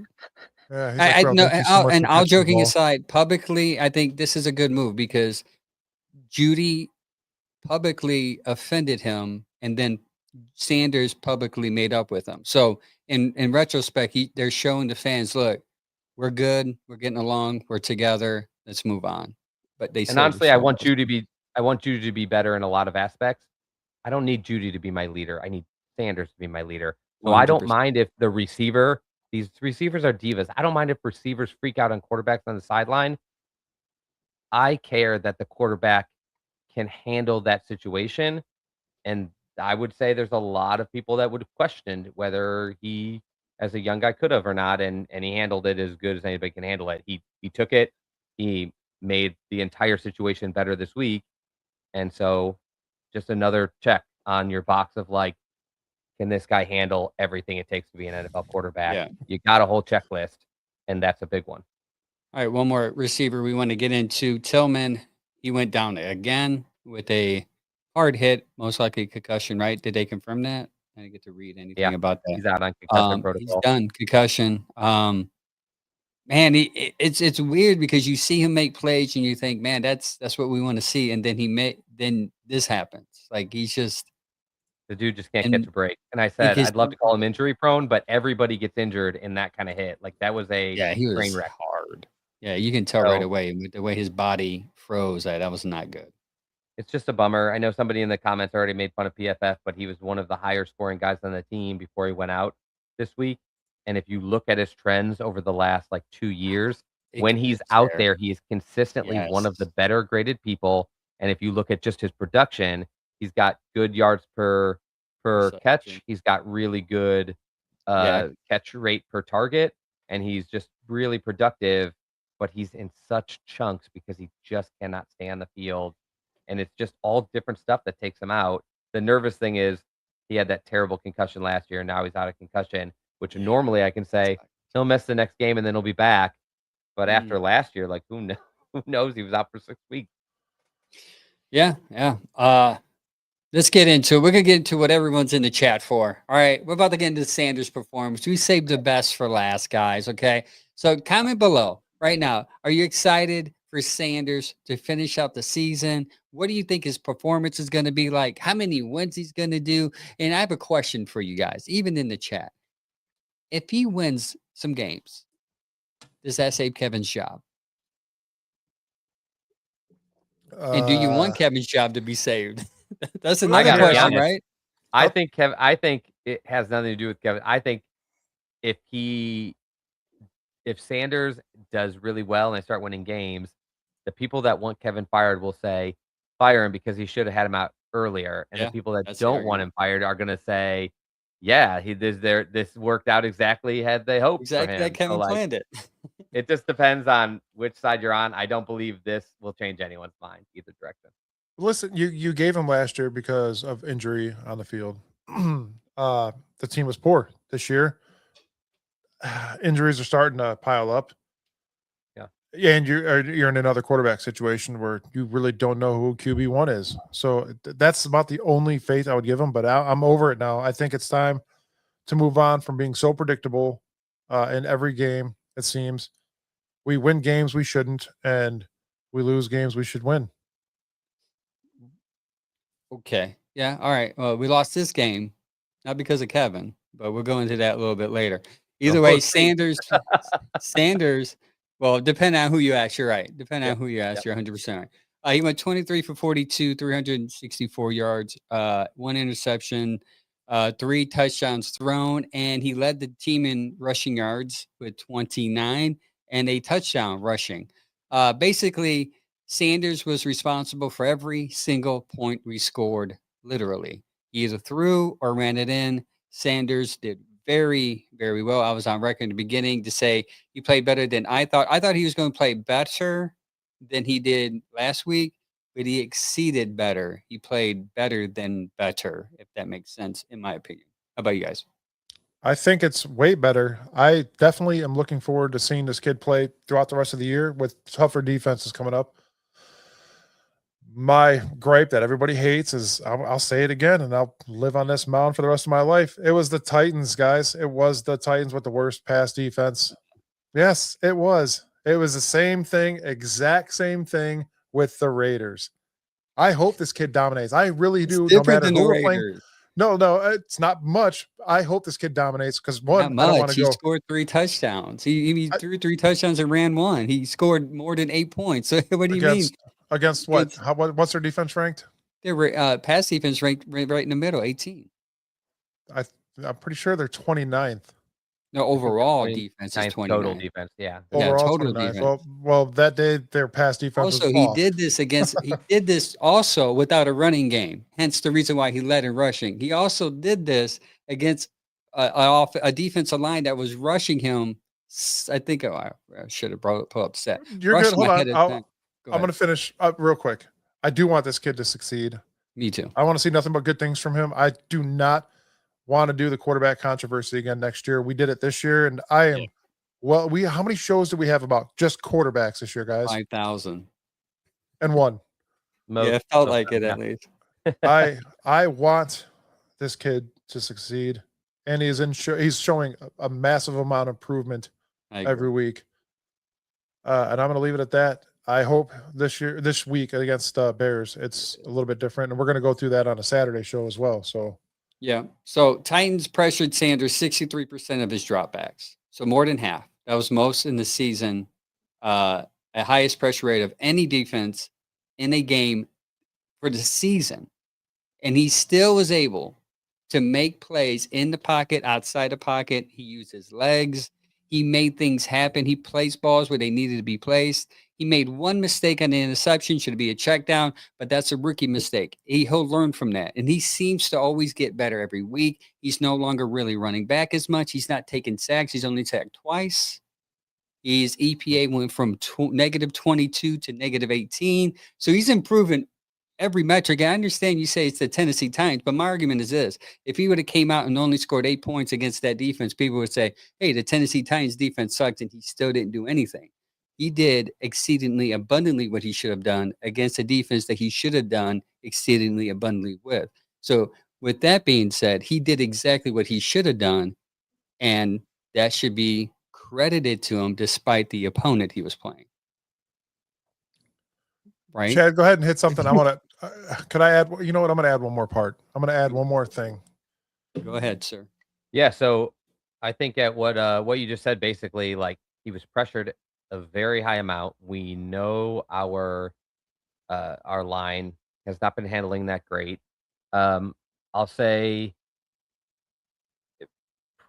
yeah, he's like, I bro, no, thank you so much and for all catching the joking ball. aside, publicly, I think this is a good move because Judy publicly offended him, and then Sanders publicly made up with him. So in retrospect, they're showing the fans, look, we're good, we're getting along, we're together, let's move on. But they and still honestly, I destroyed want those you to things. be I want you to be better in a lot of aspects. I don't need Judy to be my leader. I need Sanders to be my leader. So I don't 100%. mind if the receiver these receivers are divas. I don't mind if receivers freak out on quarterbacks on the sideline. I care that the quarterback can handle that situation, and I would say there's a lot of people that would have questioned whether he, as a young guy, could have or not, and he handled it as good as anybody can handle it. He took it. He made the entire situation better this week, and so just another check on your box of like, can this guy handle everything it takes to be an NFL quarterback? Yeah. You got a whole checklist, and that's a big one. All right, one more receiver we want to get into. Tillman, he went down again with a hard hit, most likely concussion, right? Did they confirm that? I didn't get to read anything Yeah, about that. he's out on concussion He's protocol. done concussion. Man, it's weird because you see him make plays and you think, man, that's what we want to see, and then this happens. Like he's just The dude just can't catch and a break. And I like said, I'd love to call him injury prone, but everybody gets injured in that kinda hit. Like, that was a yeah, he train was wreck. hard. Yeah, you can tell right So, away with the way his body froze. That was not good. it's just a bummer. I know somebody in the comments already made fun of PFF, but he was one of the higher scoring guys on the team before he went out this week. And if you look at his trends over the last, like, 2 years, when he's It's out there. there, he is consistently one of the Yes. better graded people. And if you look at just his production, he's got good yards per Reception. catch. He's got really good Yeah. catch rate per target, and he's just really productive. But he's in such chunks because he just cannot stay on the field, and it's just all different stuff that takes him out. The nervous thing is he had that terrible concussion last year, and now he's out of concussion, which Yeah. normally I can say he'll miss the next game and then he'll be back. But after Mm. last year, like who knows? He was out for 6 weeks. Yeah, yeah. Let's get into it. We're gonna get into what everyone's in the chat for. All right, we're about to get into Sanders' performance. We saved the best for last, guys. Okay, so comment below right now. Are you excited for Sanders to finish out the season? What do you think his performance is going to be like? How many wins he's going to do? And I have a question for you guys, even in the chat. If he wins some games, does that save Kevin's job? And do you want Kevin's job to be saved? That's Let I me another got to be question, hear. honest. right? I think it has nothing to do with Kevin. I think if he if Sanders does really well and they start winning games, the people that want Kevin fired will say, "Fire him because he should have had him out earlier." And the Yeah, people that that's the don't want argument. him fired are gonna say, "Yeah, this worked out exactly had they hoped for Exactly like him." So, Kevin like, planned it. it just depends on which side you're on. I don't believe this will change anyone's mind either direction. Listen, you gave him last year because of injury on the field. The team was poor this year. Injuries are starting to pile up. Yeah. Yeah, and you're in another quarterback situation where you really don't know who QB1 is. So that's about the only faith I would give him. But I'm over it now. I think it's time to move on from being so predictable in every game. It seems we win games we shouldn't, and we lose games we should win. Okay. Yeah. All right. Well, we lost this game, not because of Kevin, but we'll go into that a little bit later. Either way, We'll see. Sanders. Well, depending on who you ask, you're right. Depending on Yep. who you ask, Yep. you're 100% right. He went 23 for 42, 364 yards, one interception, 3 touchdowns thrown, and he led the team in rushing yards with 29 and a touchdown rushing. Basically, Sanders was responsible for every single point we scored, literally. He either threw or ran it in. Sanders did very, very well. I was on record in the beginning to say he played better than I thought. I thought he was going to play better than he did last week, but he exceeded better. He played better than better, if that makes sense, in my opinion. How about you guys? I think it's way better. I definitely am looking forward to seeing this kid play throughout the rest of the year with tougher defenses coming up. My gripe that everybody hates is I'll say it again and I'll live on this mound for the rest of my life. It was the Titans, guys. It was the Titans with the worst pass defense. Yes, it was. It was the same thing, exact same thing with the Raiders. I hope this kid dominates. I really It's do, no different matter than who the we're playing. Raiders. No, it's not much. I hope this kid dominates because Not one, I don't want much. to He go. scored 3 touchdowns. He I- threw 3 touchdowns and ran 1. He scored more than 8 points. So what do you mean? Against what? It's What's their defense ranked? their pass defense ranked right in the middle, 18. I I'm pretty sure they're 29th. No, I think they're overall defense is 29th total 29. defense. Yeah. Yeah, Overall total 29th. defense. Well, that day their pass defense was Also, off. he did this also without a running game. Hence the reason why he led in rushing. He also did this against a defensive line that was rushing him. I think I should have pulled up set. You're Rushed good. him Hold on. ahead of time. Go I'm going ahead. to finish up real quick. I do want this kid to succeed. Me too. I want to see nothing but good things from him. I do not want to do the quarterback controversy again next year. We did it this year, and I am how many shows do we have about just quarterbacks this year, guys? 5,000. And one. Yeah, it felt like it at least. I want this kid to succeed, and he's showing a massive amount of improvement every week. And I'm going to leave it at that. I hope this week against Bears, it's a little bit different, and we're going to go through that on a Saturday show as well. So yeah. So Titans pressured Sanders 63% of his dropbacks. So more than half. That was most in the season. A highest pressure rate of any defense in a game for the season. And he still was able to make plays in the pocket, outside the pocket. He used his legs. He made things happen. He placed balls where they needed to be placed. He made one mistake on the interception, should be a check down, but that's a rookie mistake. He'll learn from that. And he seems to always get better every week. He's no longer really running back as much. He's not taking sacks. He's only sacked twice. His EPA went from negative 22 to negative 18. So he's improving every metric. I understand you say it's the Tennessee Titans, but my argument is this. If he would have came out and only scored 8 points against that defense, people would say, hey, the Tennessee Titans defense sucked, and he still didn't do anything. He did exceedingly abundantly what he should have done against a defense that he should have done exceedingly abundantly with. So with that being said, he did exactly what he should have done, and that should be credited to him despite the opponent he was playing. Right? Chad, go ahead and hit something. I want to. Could I add? You know what? I'm going to add one more part. I'm going to add one more thing. Go ahead, sir. Yeah. So I think at what you just said, basically, like he was pressured a very high amount. We know our line has not been handling that great. I'll say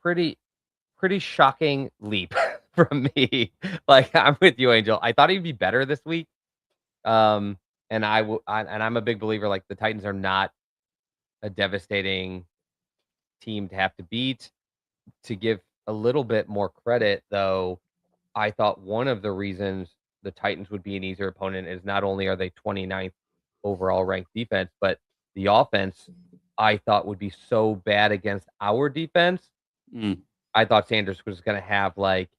pretty shocking leap from me. Like I'm with you, Angel. I thought he'd be better this week. And I'm a big believer. Like the Titans are not a devastating team to have to beat. To give a little bit more credit, though, I thought one of the reasons the Titans would be an easier opponent is not only are they 29th overall ranked defense, but the offense I thought would be so bad against our defense. I thought Sanders was going to have like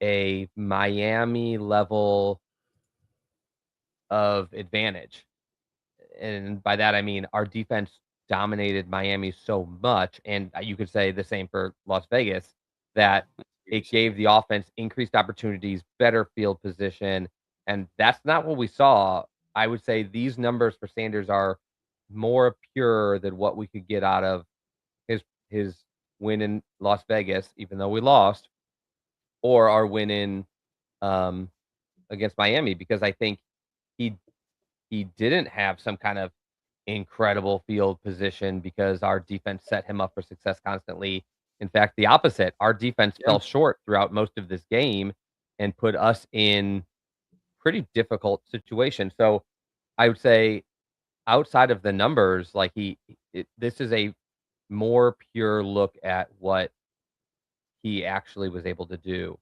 a Miami level of advantage. And by that, I mean our defense dominated Miami so much. And you could say the same for Las Vegas, that it gave the offense increased opportunities, better field position. And that's not what we saw. I would say these numbers for Sanders are more pure than what we could get out of his win in Las Vegas, even though we lost, or our win in um, against Miami, because I think he he didn't have some kind of incredible field position because our defense set him up for success constantly. In fact, the opposite. Our defense Yeah. fell short throughout most of this game and put us in pretty difficult situations. So I would say outside of the numbers, like this is a more pure look at what he actually was able to do.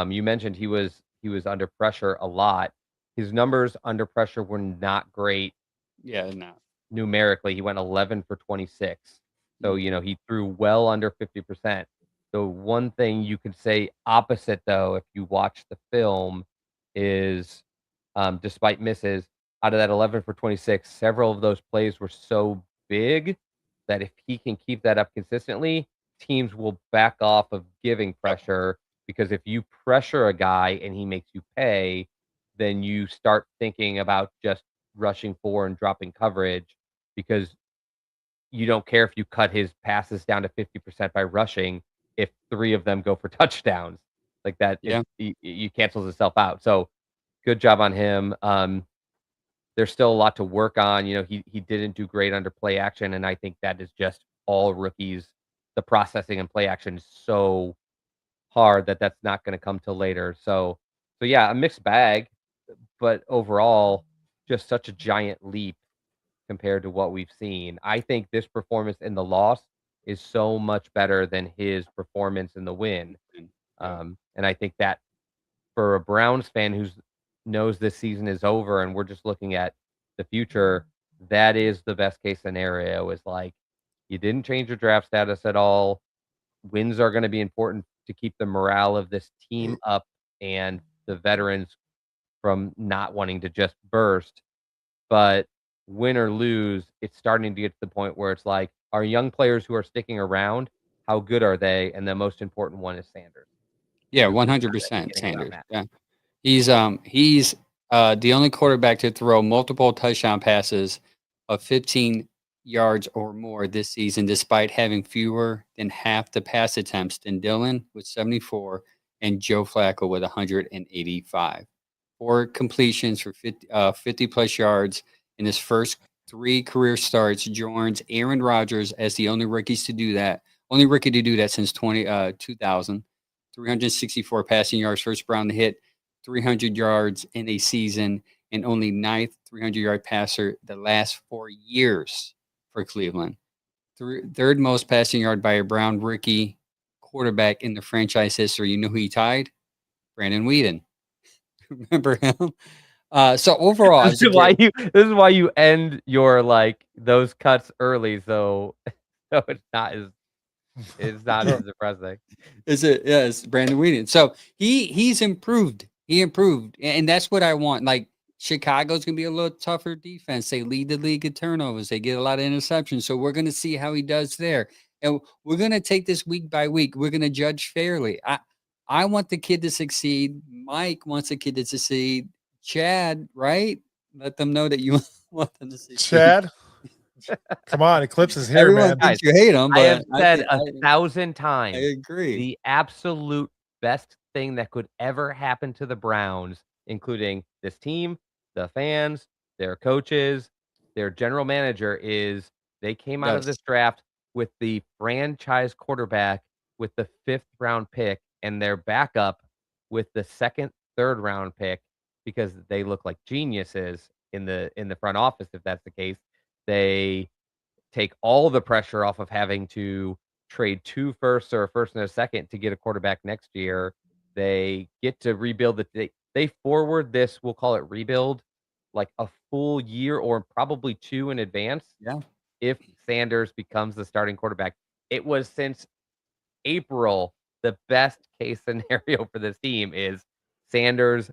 You mentioned he was under pressure a lot. His numbers under pressure were not great Yeah, no. numerically. He went 11 for 26. So, Mhm. he threw well under 50%. The one thing you could say opposite, though, if you watch the film, is despite misses, out of that 11 for 26, several of those plays were so big that if he can keep that up consistently, teams will back off of giving pressure, because if you pressure a guy and he makes you pay, then you start thinking about just rushing for and dropping coverage, because you don't care if you cut his passes down to 50% by rushing if 3 of them go for touchdowns. Like that, Yeah. you cancels itself out. So, good job on him. There's still a lot to work on. He didn't do great under play action, and I think that is just all rookies. The processing and play action is so hard that that's not gonna come till later. So yeah, a mixed bag, but overall, just such a giant leap compared to what we've seen. I think this performance in the loss is so much better than his performance in the win. Yeah. And I think that for a Browns fan who knows this season is over and we're just looking at the future, that is the best case scenario. Is like you didn't change your draft status at all. Wins are going to be important to keep the morale of this team up and the veterans from not wanting to just burst. But win or lose, it's starting to get to the point where it's like, our young players who are sticking around, how good are they? And the most important one is Sanders. Yeah, Who's not really 100% getting enough Sanders. match. Yeah. He's the only quarterback to throw multiple touchdown passes of 15 yards or more this season, despite having fewer than half the pass attempts than Dylan with 74 and Joe Flacco with 185. 4 completions for 50 plus yards in his first 3 career starts joins Aaron Rodgers as the only rookies to do that. Only rookie to do that since 2000. 364 passing yards, first Brown to hit 300 yards in a season, and only ninth 300-yard passer the last 4 years for Cleveland. Third most passing yard by a Brown rookie quarterback in the franchise history. You know who he tied? Brandon Whedon. Remember him? So overall, This as a is why kid, you end your like those cuts early, so so it's not as depressing. is it? Yeah, it's Brandon Whedon. So he's improved. He improved, and that's what I want. Like Chicago's gonna be a little tougher defense. They lead the league in turnovers. They get a lot of interceptions. So we're gonna see how he does there, and we're gonna take this week by week. We're gonna judge fairly. I want the kid to succeed. Mike wants the kid to succeed. Chad, right? Let them know that you want them to succeed. Chad, come on, Eclipse is here, Everyone man. Guys, thinks you hate him, I have but I said think 1,000 I times, agree. the absolute best thing that could ever happen to the Browns, including this team, the fans, their coaches, their general manager, is they came out of Yes. this draft with the franchise quarterback with the 5th round pick and their backup with the 2nd, 3rd round pick, because they look like geniuses in the front office. If that's the case, they take all the pressure off of having to trade 2 firsts or a first and a second to get a quarterback next year. They get to rebuild they forward this, we'll call it rebuild, like a full year or probably 2 in advance Yeah. if Sanders becomes the starting quarterback. It was since April, the best case scenario for this team is Sanders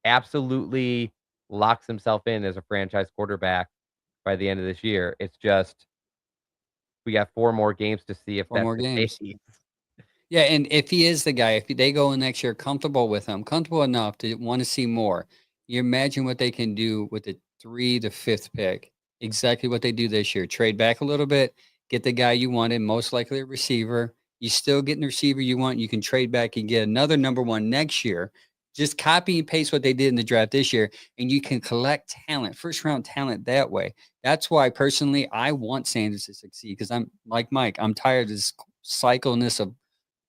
absolutely locks himself in as a franchise quarterback by the end of this year. It's just we got 4 more games to see if 4 that's more the games. case. Yeah, and if he is the guy, if they go in next year comfortable with him, comfortable enough to want to see more, you imagine what they can do with the 3 to 5th pick. Exactly what they do this year. Trade back a little bit, get the guy you wanted, most likely a receiver. You still getting the receiver you want. You can trade back and get another number one next year. Just copy and paste what they did in the draft this year, and you can collect talent, first round talent that way. That's why personally I want Sanders to succeed because I'm like Mike. I'm tired of this cycleness of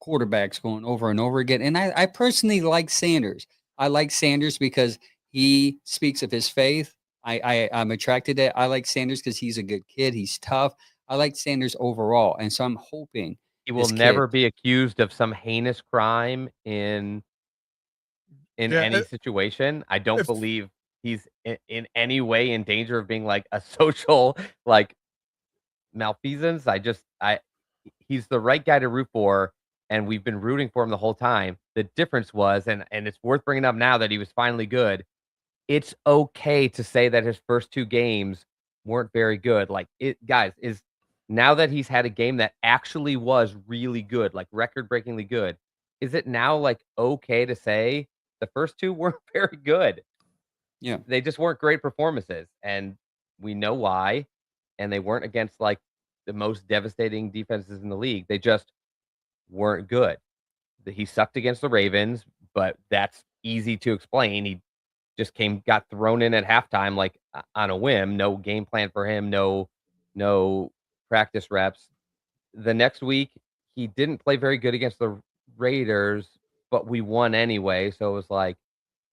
quarterbacks going over and over again. And I personally like Sanders. I like Sanders because he speaks of his faith. I'm attracted to it. I like Sanders because he's a good kid. He's tough. I like Sanders overall. And so I'm hoping He will this kid. never be accused of some heinous crime in Yeah, any situation. I don't if believe he's in any way in danger of being like a social like malfeasance. He's the right guy to root for, and we've been rooting for him the whole time. The difference was, and it's worth bringing up now that he was finally good. It's okay to say that his first 2 games weren't very good. Like it, guys, is now that he's had a game that actually was really good, like record-breakingly good, is it now like okay to say the first 2 weren't very good? Yeah. They just weren't great performances, and we know why, and they weren't against, like, the most devastating defenses in the league. They just weren't good. He sucked against the Ravens, but that's easy to explain. He just got thrown in at halftime, like, on a whim, no game plan for him, no practice reps. The next week, he didn't play very good against the Raiders, but we won anyway, so it was like,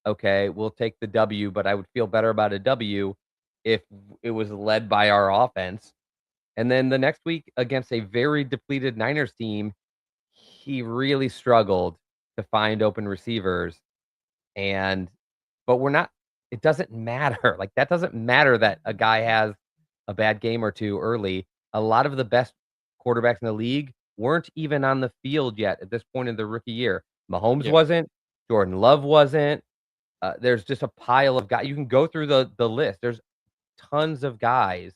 okay, we'll take the W, but I would feel better about a W if it was led by our offense. And then the next week against a very depleted Niners team, he really struggled to find open receivers. And, but we're not, it doesn't matter. Like, that doesn't matter that a guy has a bad game or 2 early. A lot of the best quarterbacks in the league weren't even on the field yet at this point in the rookie year. Mahomes Yeah. wasn't, Jordan Love wasn't. There's just a pile of guys. You can go through the list. There's tons of guys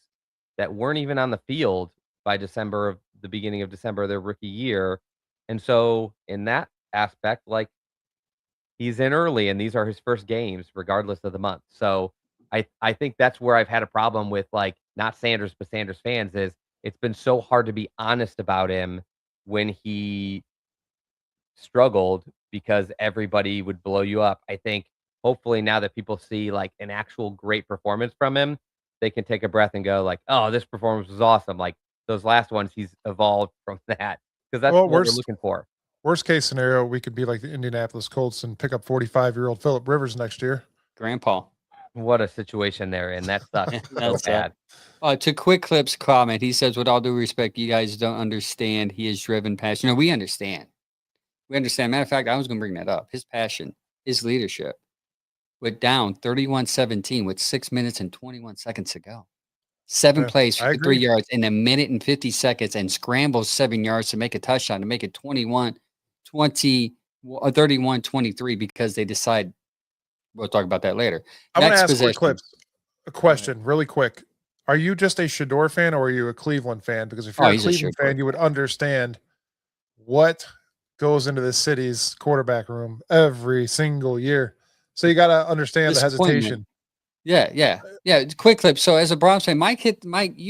that weren't even on the field by the beginning of December of their rookie year. And so in that aspect, like, he's in early and these are his first games regardless of the month. So I think that's where I've had a problem with, like, not Sanders, but Sanders fans, is it's been so hard to be honest about him when he struggled because everybody would blow you up. I think hopefully now that people see, like, an actual great performance from him, they can take a breath and go like, "Oh, this performance was awesome." Like those last ones, he's evolved from that because that's well, what we're looking for. worst case scenario, we could be like the Indianapolis Colts and pick up 45-year-old Philip Rivers next year. Grandpa. What a situation they're in. That sucks so That's bad. To Quick Clip's comment, he says, with all due respect, you guys don't understand. He is driven, passionate. No, we understand. We understand. Matter of fact, I was going to bring that up. His passion, his leadership went down 31-17 with 6 minutes and 21 seconds to go. 7 Yeah, plays I for 3 agree. yards in a minute and 50 seconds and scrambles 7 yards to make a touchdown, to make it 31-23 because they decide. We'll talk about that later. I'm going to Next ask Quick possession. Clips a question really quick. Are you just a Shedeur fan or are you a Cleveland fan? Because if you're a He's a Cleveland Shedeur fan, you would understand what goes into this city's quarterback room every single year. So you got to understand the Disappointment. hesitation. Yeah. Quick Clip. So as a Browns fan, Mike,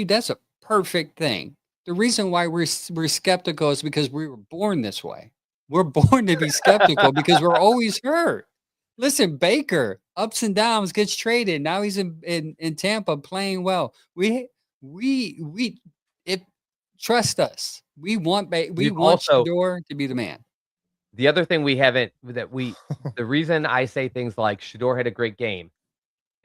that's a perfect thing. The reason why we're skeptical is because we were born this way. We're born to be skeptical because we're always hurt. Listen, Baker, ups and downs, gets traded. Now he's in Tampa playing well. We if trust us. We want Shedeur to be the man. The other thing the reason I say things like Shedeur had a great game,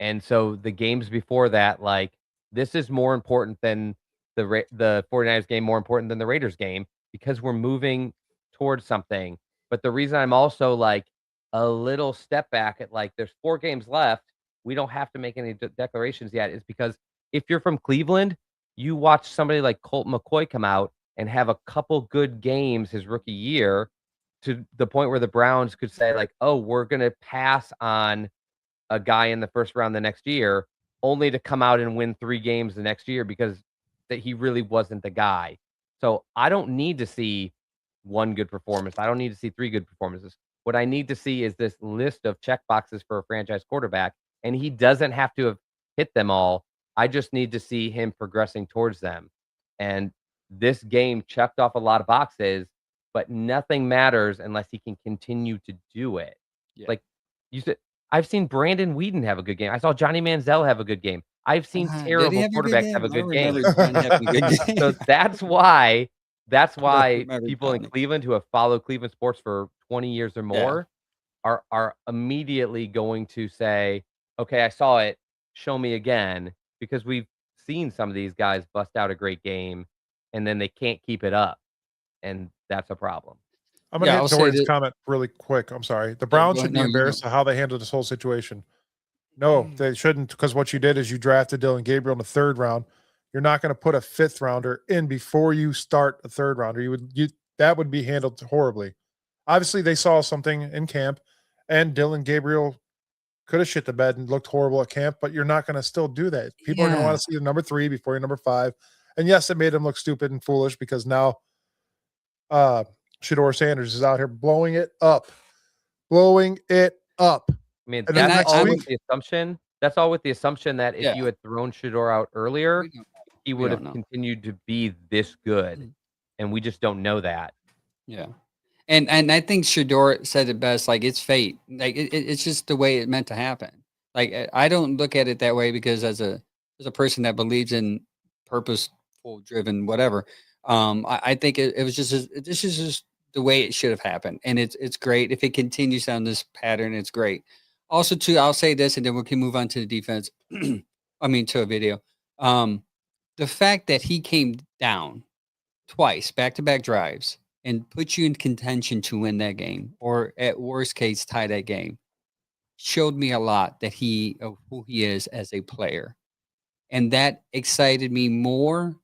and so the games before that, like, this is more important than the 49ers game, more important than the Raiders game, because we're moving towards something. But the reason I'm also, like, a little step back at, like, there's 4 games left, we don't have to make any declarations yet, is because if you're from Cleveland, you watch somebody like Colt McCoy come out and have a couple good games his rookie year to the point where the Browns could say, like, "Oh, we're gonna pass on a guy in the first round the next year," only to come out and win 3 games the next year because that he really wasn't the guy. So I don't need to see 1 good performance. I don't need to see 3 good performances. What I need to see is this list of check boxes for a franchise quarterback, and he doesn't have to have hit them all. I just need to see him progressing towards them. And this game checked off a lot of boxes, but nothing matters unless he can continue to do it. Yeah. Like you said, I've seen Brandon Whedon have a good game. I saw Johnny Manziel have a good game. I've seen Did he terrible have a good quarterbacks have game? a I good don't game. remember John having a good game. So that's I don't why remember people in Johnny. Cleveland who have followed Cleveland sports for 20 years or Yeah. more are immediately going to say, "Okay, I saw it. Show me again," because we've seen some of these guys bust out a great game, and then they can't keep it up, and that's a problem. I'm gonna Yeah, hit I'll say Dorian's that. comment really quick. I'm sorry. The Yeah, Browns go should ahead. be No, you go. embarrassed of how they handled this whole situation. No, they shouldn't, because what you did is you drafted Dylan Gabriel in the 3rd round. You're not going to put a 5th rounder in before you start a 3rd rounder. That would be handled horribly. Obviously, they saw something in camp, and Dylan Gabriel could have shit the bed and looked horrible at camp, but you're not going to still do that. People are going to want Yeah. to see the number 3 before your number 5. And yes, it made him look stupid and foolish because now Shedeur Sanders is out here blowing it up. Blowing it up. I mean, And then that's next all week, with the assumption. That's all with the assumption that if Yeah. you had thrown Shedeur out earlier, We don't, he we would don't have know. continued to be this good, Mm. and we just don't know that. Yeah. And I think Shedeur said it best, like it's fate. Like it's just the way it meant to happen. Like I don't look at it that way because as a person that believes in purposeful driven whatever, I think it was just this is just the way it should have happened. And it's great. If it continues down this pattern, it's great. Also too, I'll say this and then we can move on to the defense. I mean to a video. The fact that he came down twice, back-to-back drives, and put you in contention to win that game, or at worst case, tie that game, showed me a lot that of who he is as a player. And that excited me more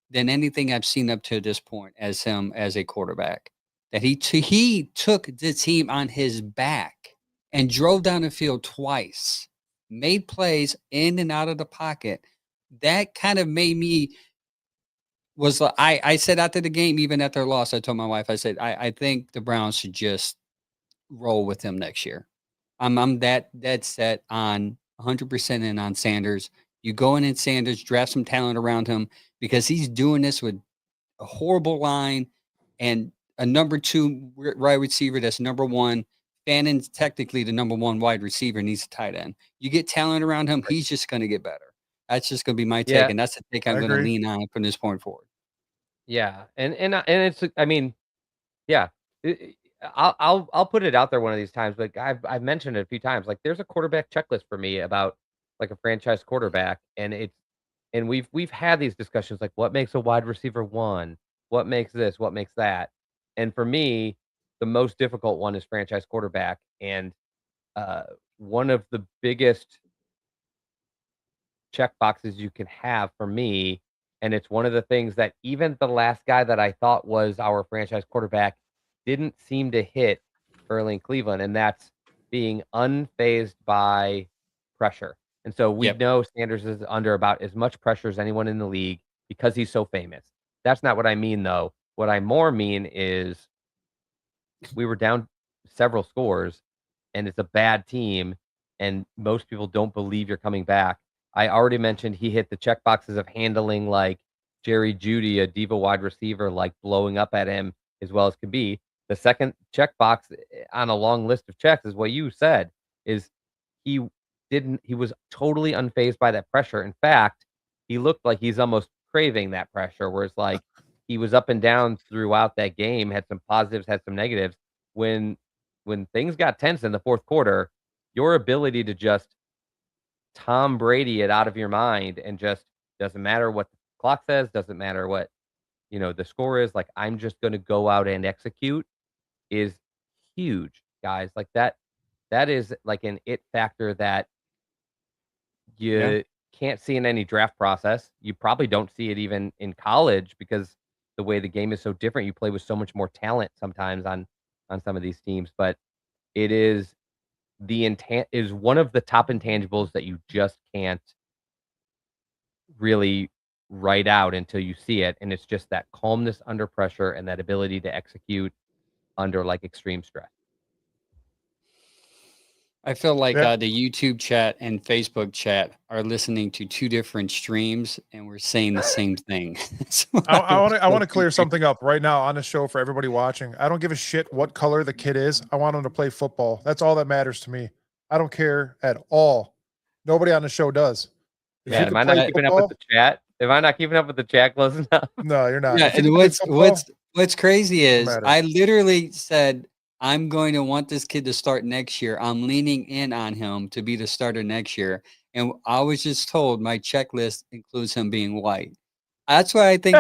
than anything I've seen up to this point as him as a quarterback. That he took the team on his back and drove down the field twice, made plays in and out of the pocket. That kind of made me I said after the game, even at their loss, I told my wife, I said, I think the Browns should just roll with him next year. I'm that set on 100% in on Sanders. You go in Sanders, draft some talent around him because he's doing this with a horrible line and a number 2 wide receiver that's number 1. Fannon's technically the number 1 wide receiver, and he's a tight end. You get talent around him, he's just going to get better. That's just going to be my take, Yeah. and that's the take I I'm going to agree. lean on from this point forward. Yeah, and it's I mean, yeah, I'll put it out there one of these times. Like I've mentioned it a few times. Like there's a quarterback checklist for me about like a franchise quarterback, and we've had these discussions like what makes a wide receiver 1, what makes this, what makes that, and for me, the most difficult one is franchise quarterback, and one of the biggest check boxes you can have for me. And it's one of the things that even the last guy that I thought was our franchise quarterback didn't seem to hit early in Cleveland, and that's being unfazed by pressure. And so we Yep. know Sanders is under about as much pressure as anyone in the league because he's so famous. That's not what I mean, though. What I more mean is we were down several scores, and it's a bad team, and most people don't believe you're coming back. I already mentioned he hit the check boxes of handling like Jerry Judy, a diva wide receiver, like blowing up at him as well as could be. The second check box on a long list of checks is what you said is he he was totally unfazed by that pressure. In fact, he looked like he's almost craving that pressure, where it's like he was up and down throughout that game, had some positives, had some negatives. When things got tense in the 4th quarter, your ability to just Tom Brady it out of your mind and just doesn't matter what the clock says, doesn't matter what, the score is, like, I'm just gonna go out and execute is huge, guys. Like, that is, like, an it factor that Yeah. you can't see in any draft process. You probably don't see it even in college because the way the game is so different. You play with so much more talent sometimes on some of these teams, but it is one of the top intangibles that you just can't really write out until you see it, and it's just that calmness under pressure and that ability to execute under, like, extreme stress. I feel like Yeah. the YouTube chat and Facebook chat are listening to two different streams, and we're saying the same thing. That's what I want to feel clear here. something up right now on the show for everybody watching. I don't give a shit what color the kid is. I want him to play football. That's all that matters to me. I don't care at all. Nobody on the show does. If Man, you am can I play not keeping up with football, the chat? Am I not keeping up with the chat close enough? no, you're not. Yeah, If you and can play football, what's crazy doesn't is matter. I literally said I'm going to want this kid to start next year. I'm leaning in on him to be the starter next year, and I was just told my checklist includes him being white. That's why I think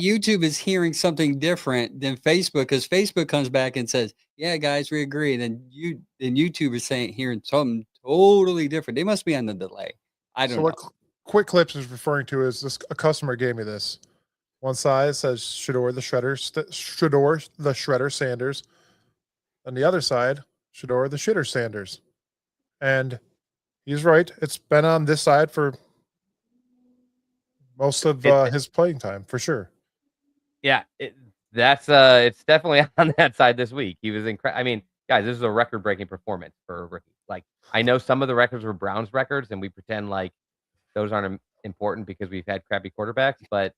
YouTube is hearing something different than Facebook because Facebook comes back and says, "Yeah, guys, we agree." Then YouTube is saying hearing something totally different. They must be on the delay. I So don't know. what Quick Clips is referring to is this: a customer gave me this. One side says Shedeur Shedeur the Shredder Sanders, and the other side Shedeur the Shitter Sanders. And he's right. It's been on this side for most of It his playing time, for sure. Yeah, that's it's definitely on that side this week. He was incredible. I mean, guys, this is a record-breaking performance for a rookie. Like, I know some of the records were Browns records, and we pretend like those aren't important because we've had crappy quarterbacks, but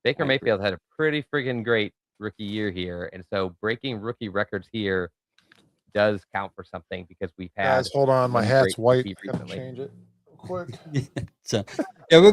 Baker I agree. Mayfield had a pretty friggin' great rookie year here, and so breaking rookie records here does count for something because we've had Guys, hold on. My one hat's great white. rookie I gotta recently. change it real quick. So yeah, we're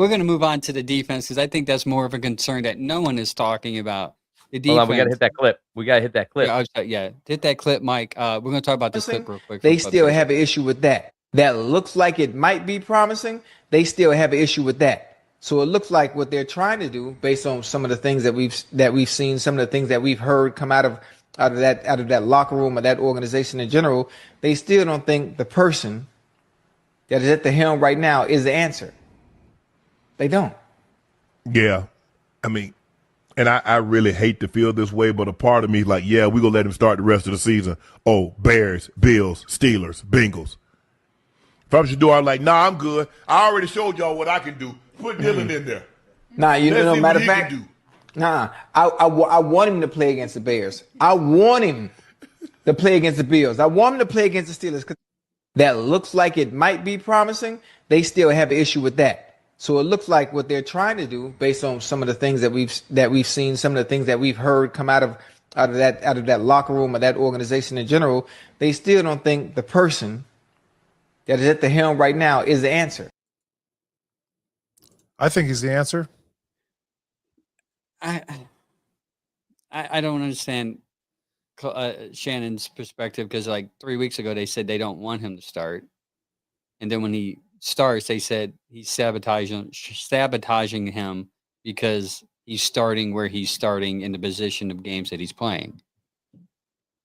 gonna move on to the defense because I think that's more of a concern that no one is talking about. The Hold on, we gotta defense. hit that clip. We gotta hit that clip. Yeah, hit that clip, Mike. We're gonna talk about this clip real quick. They from Club still Session. have an issue with that. That looks like it might be promising. They still have an issue with that. So it looks like what they're trying to do, based on some of the things that we've seen, some of the things that we've heard come out of that locker room or that organization in general, they still don't think the person that is at the helm right now is the answer. They don't. Yeah. I mean, and I really hate to feel this way, but a part of me is like, yeah, we're going to let him start the rest of the season. Oh, Bears, Bills, Steelers, Bengals. If I'm Shedeur, I'm like, nah, I'm good. I already showed y'all what I can do. Put Dylan in there. Nah, you Let's know, see matter what of he fact, can do. nah, I want him to play against the Bears. I want him to play against the Bills. I want him to play against the Steelers. 'Cause that looks like it might be promising. They still have an issue with that. So it looks like what they're trying to do, based on some of the things that we've seen, some of the things that we've heard come out of that locker room or that organization in general, they still don't think the person that is at the helm right now is the answer. I think he's the answer. I don't understand Shannon's perspective because like 3 weeks ago they said they don't want him to start, and then when he starts, they said he's sabotaging him because he's starting where he's starting in the position of games that he's playing.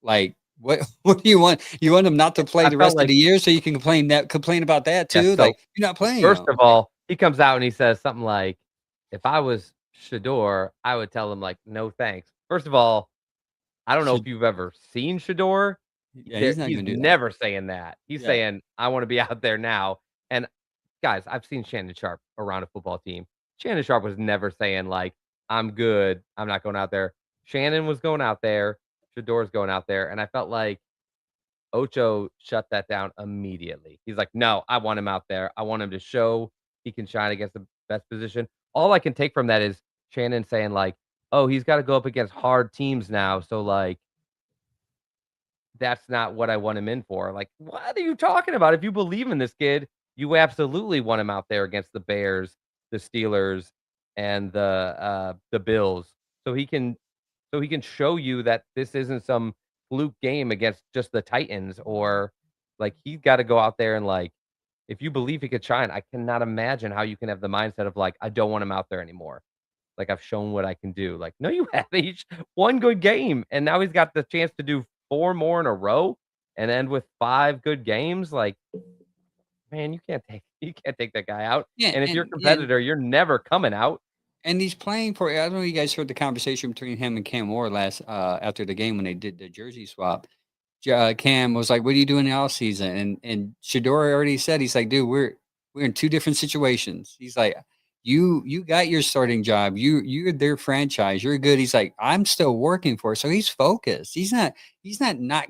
Like, what do you want? You want him not to play I the felt rest of like- the year so you can complain about that Yeah, too? so Like, you're not playing First him. of all, he comes out and he says something like, "If I was Shedeur, I would tell him like, no thanks." First of all, I don't know if you've ever seen Shedeur. Yeah, he's not He's gonna do that. never saying that. He's Yeah. saying, "I want to be out there now." And guys, I've seen Shannon Sharp around a football team. Shannon Sharp was never saying like, "I'm good. I'm not going out there." Shannon was going out there. Shedeur's going out there, and I felt like Ocho shut that down immediately. He's like, "No, I want him out there. I want him to show he can shine against the best position." All I can take from that is Shannon saying like, "Oh, he's got to go up against hard teams now, so like that's not what I want him in for." Like, what are you talking about? If you believe in this kid, you absolutely want him out there against the Bears, the Steelers, and the Bills, so he can show you that this isn't some fluke game against just the Titans or like he's got to go out there and like if you believe he could shine, I cannot imagine how you can have the mindset of like I don't want him out there anymore. Like I've shown what I can do. Like no, you haven't. He's one good game, and now he's got the chance to do 4 more in a row and end with 5 good games. Like, man, you can't take that guy out. Yeah, And if you're a and- competitor, you're never coming out. And he's playing for. I don't know if you guys heard the conversation between him and Cam Moore last after the game when they did the jersey swap. Cam was like, "What are you doing in the off season?" And Shedeur already said he's like, "Dude, we're in 2 different situations." He's like, You got your starting job. You're their franchise. You're good. He's like, I'm still working for it. So he's focused. He's not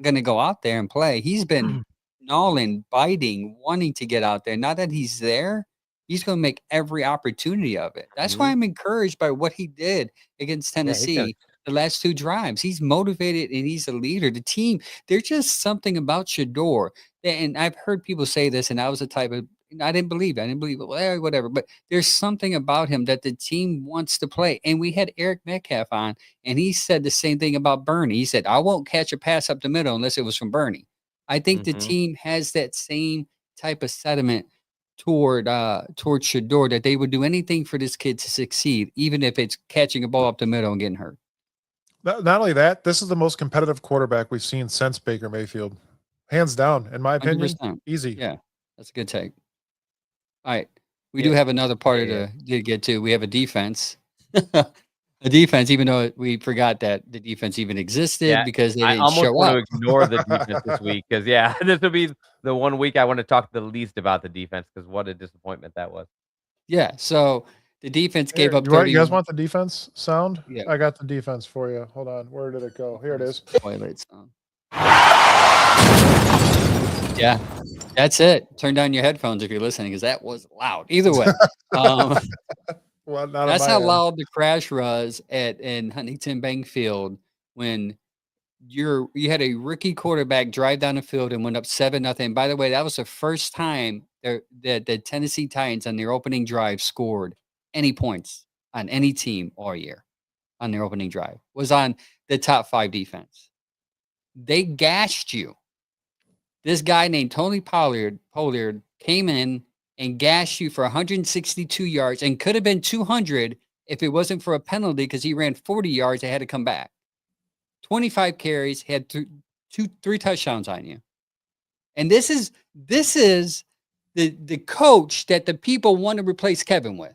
gonna go out there and play. He's been gnawing, biting, wanting to get out there. Now that he's there, he's gonna make every opportunity of it. That's why Mhm. I'm encouraged by what he did against Yeah, he's gonna Tennessee the last 2 drives. He's motivated and he's a leader. The team, there's just something about Shedeur. And I've heard people say this, and I was the type of I didn't believe it. I didn't believe it. Well, whatever. But there's something about him that the team wants to play. And we had Eric Metcalf on, and he said the same thing about Bernie. He said, I won't catch a pass up the middle unless it was from Bernie. I think the Mhm. team has that same type of sentiment toward Shador, that they would do anything for this kid to succeed, even if it's catching a ball up the middle and getting hurt. Not only that, this is the most competitive quarterback we've seen since Baker Mayfield. Hands down, in my opinion, 100%. easy. Yeah, that's a good take. All right. We do Yeah. have another part of Yeah. to get to. We have a defense. A defense, even though we forgot that the defense even existed Yeah. because they I didn't almost show want up. to ignore the defense this week because, yeah, this will be the one week I want to talk the least about the defense because what a disappointment that was. Yeah. So the defense Here, gave up you guys 30. want the defense sound? Yeah. I got the defense for you. Hold on. Where did it go? Here it is. Toilet song. Yeah. That's it. Turn down your headphones if you're listening because that was loud. Either way. Um, Well, not on that's my how end. loud the crash was in Huntington Bank Field when you had a rookie quarterback drive down the field and went up 7-0. By the way, that was the first time the Tennessee Titans on their opening drive scored any points on any team all year on their opening drive. Was on the top 5 defense. They gashed you. This guy named Tony Pollard came in and gashed you for 162 yards and could have been 200 if it wasn't for a penalty because he ran 40 yards. They had to come back. 25 carries, had 3 touchdowns on you. And this is the coach that the people want to replace Kevin with.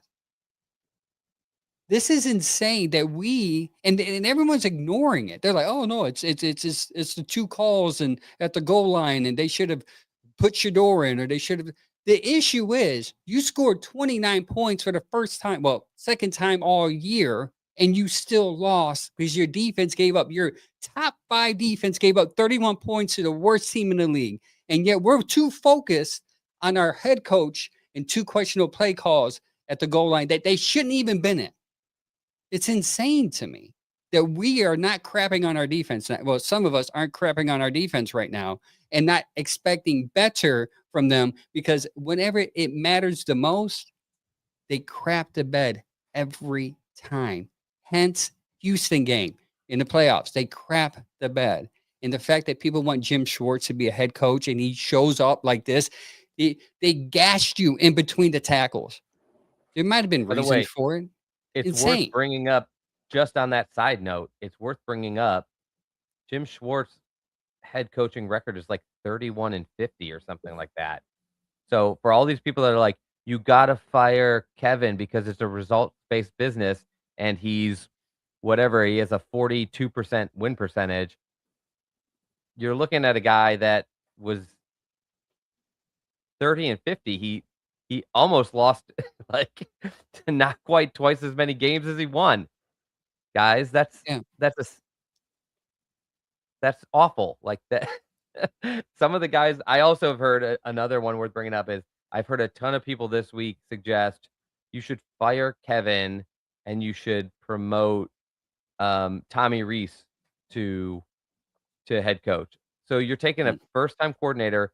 This is insane that we and everyone's ignoring it. They're like, "Oh no, it's the 2 calls and at the goal line, and they should have put Shedeur in, or they should have." The issue is you scored 29 points for the first time, well, second time all year, and you still lost because your defense gave up. Your top 5 defense gave up 31 points to the worst team in the league, and yet we're too focused on our head coach and 2 questionable play calls at the goal line that they shouldn't even been in. It's insane to me that we are not crapping on our defense. Well, some of us aren't crapping on our defense right now and not expecting better from them because whenever it matters the most, they crap the bed every time. Hence, Houston game in the playoffs, they crap the bed. And the fact that people want Jim Schwartz to be a head coach and he shows up like this, they gashed you in between the tackles. There might have been By the reasons way, for it. it's worth Insane. bringing up just on that side note. It's worth bringing up Jim Schwartz head coaching record is like 31-50 or something like that. So for all these people that are like, you gotta fire Kevin because it's a results-based business and he's whatever, he has a 42% win percentage. You're looking at a guy that was 30-50. He almost lost like to not quite twice as many games as he won. Guys, Yeah. that's awful. Like that some of the guys I also have heard another one worth bringing up is I've heard a ton of people this week suggest you should fire Kevin and you should promote Tommy Reese to head coach. So you're taking a first-time coordinator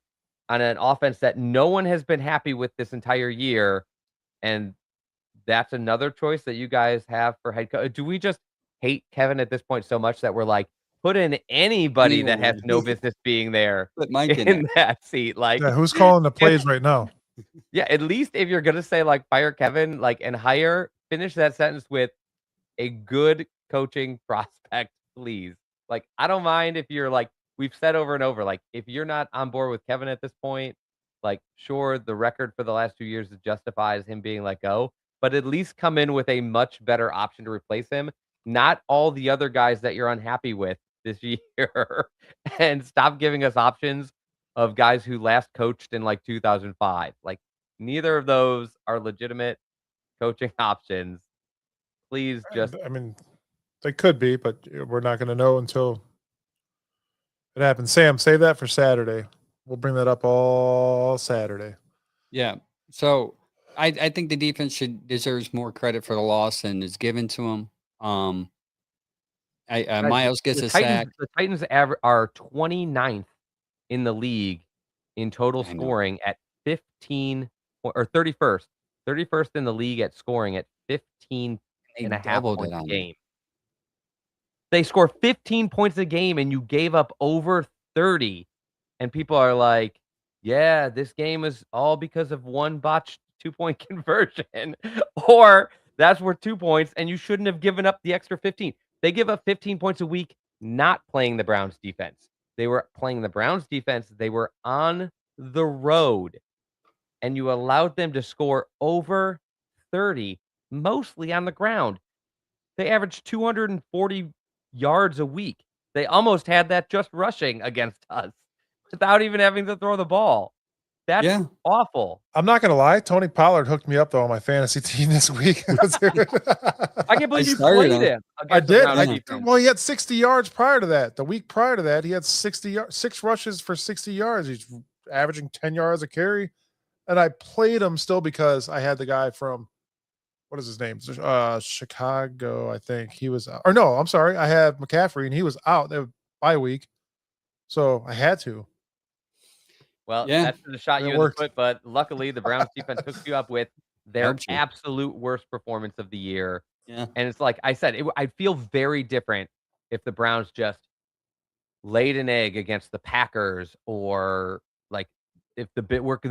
on an offense that no one has been happy with this entire year, and that's another choice that you guys have for head coach. Do we just hate Kevin at this point so much that we're like, put in anybody that has Anyone. no business being there Put Mike in there. in that seat? Like, Yeah, who's calling the plays right now? yeah, at least if you're gonna say like fire Kevin, like and finish that sentence with a good coaching prospect, please. Like, I don't mind if you're like we've said over and over, like if you're not on board with Kevin at this point, like sure, the record for the last 2 years justifies him being let go, but at least come in with a much better option to replace him, not all the other guys that you're unhappy with this year, and stop giving us options of guys who last coached in like 2005. Like neither of those are legitimate. coaching options. Please just I mean, they could be, but we're not going to know until it happens. Sam, save that for Saturday. We'll bring that up all Saturday. Yeah. So I think the defense deserves more credit for the loss than is given to them. Miles gets a sack. The Titans are 29th in the league in total I know. scoring at 15 or 31st. 31st in the league at scoring at 15 They and a half doubled points it a on game. They score 15 points a game and you gave up over 30. And people are like, yeah, this game is all because of one botched 2-point conversion. Or that's worth 2 points and you shouldn't have given up the extra 15. They give up 15 points a week not playing the Browns defense. They were playing the Browns defense. They were on the road. And you allowed them to score over 30, mostly on the ground. They averaged 240 yards a week. They almost had that just rushing against us without even having to throw the ball. That's awful. I'm not going to lie. Tony Pollard hooked me up, though, on my fantasy team this week. I can't believe you started played him. I against the did. Browns defense. Well, he had 60 yards prior to that. The week prior to that, he had 6 rushes for 60 yards. He's averaging 10 yards a carry. And I played him still because I had the guy from, what is his name? Chicago, I think. He was out. Or no, I'm sorry. I had McCaffrey, and he was out. They were bye week. So I had to. Well, that's the shot And you it in the worked. foot, but luckily the Browns defense hooked you up with their Helped you. absolute worst performance of the year. Yeah. And it's like I said, I'd feel very different if the Browns just laid an egg against the Packers, or like if the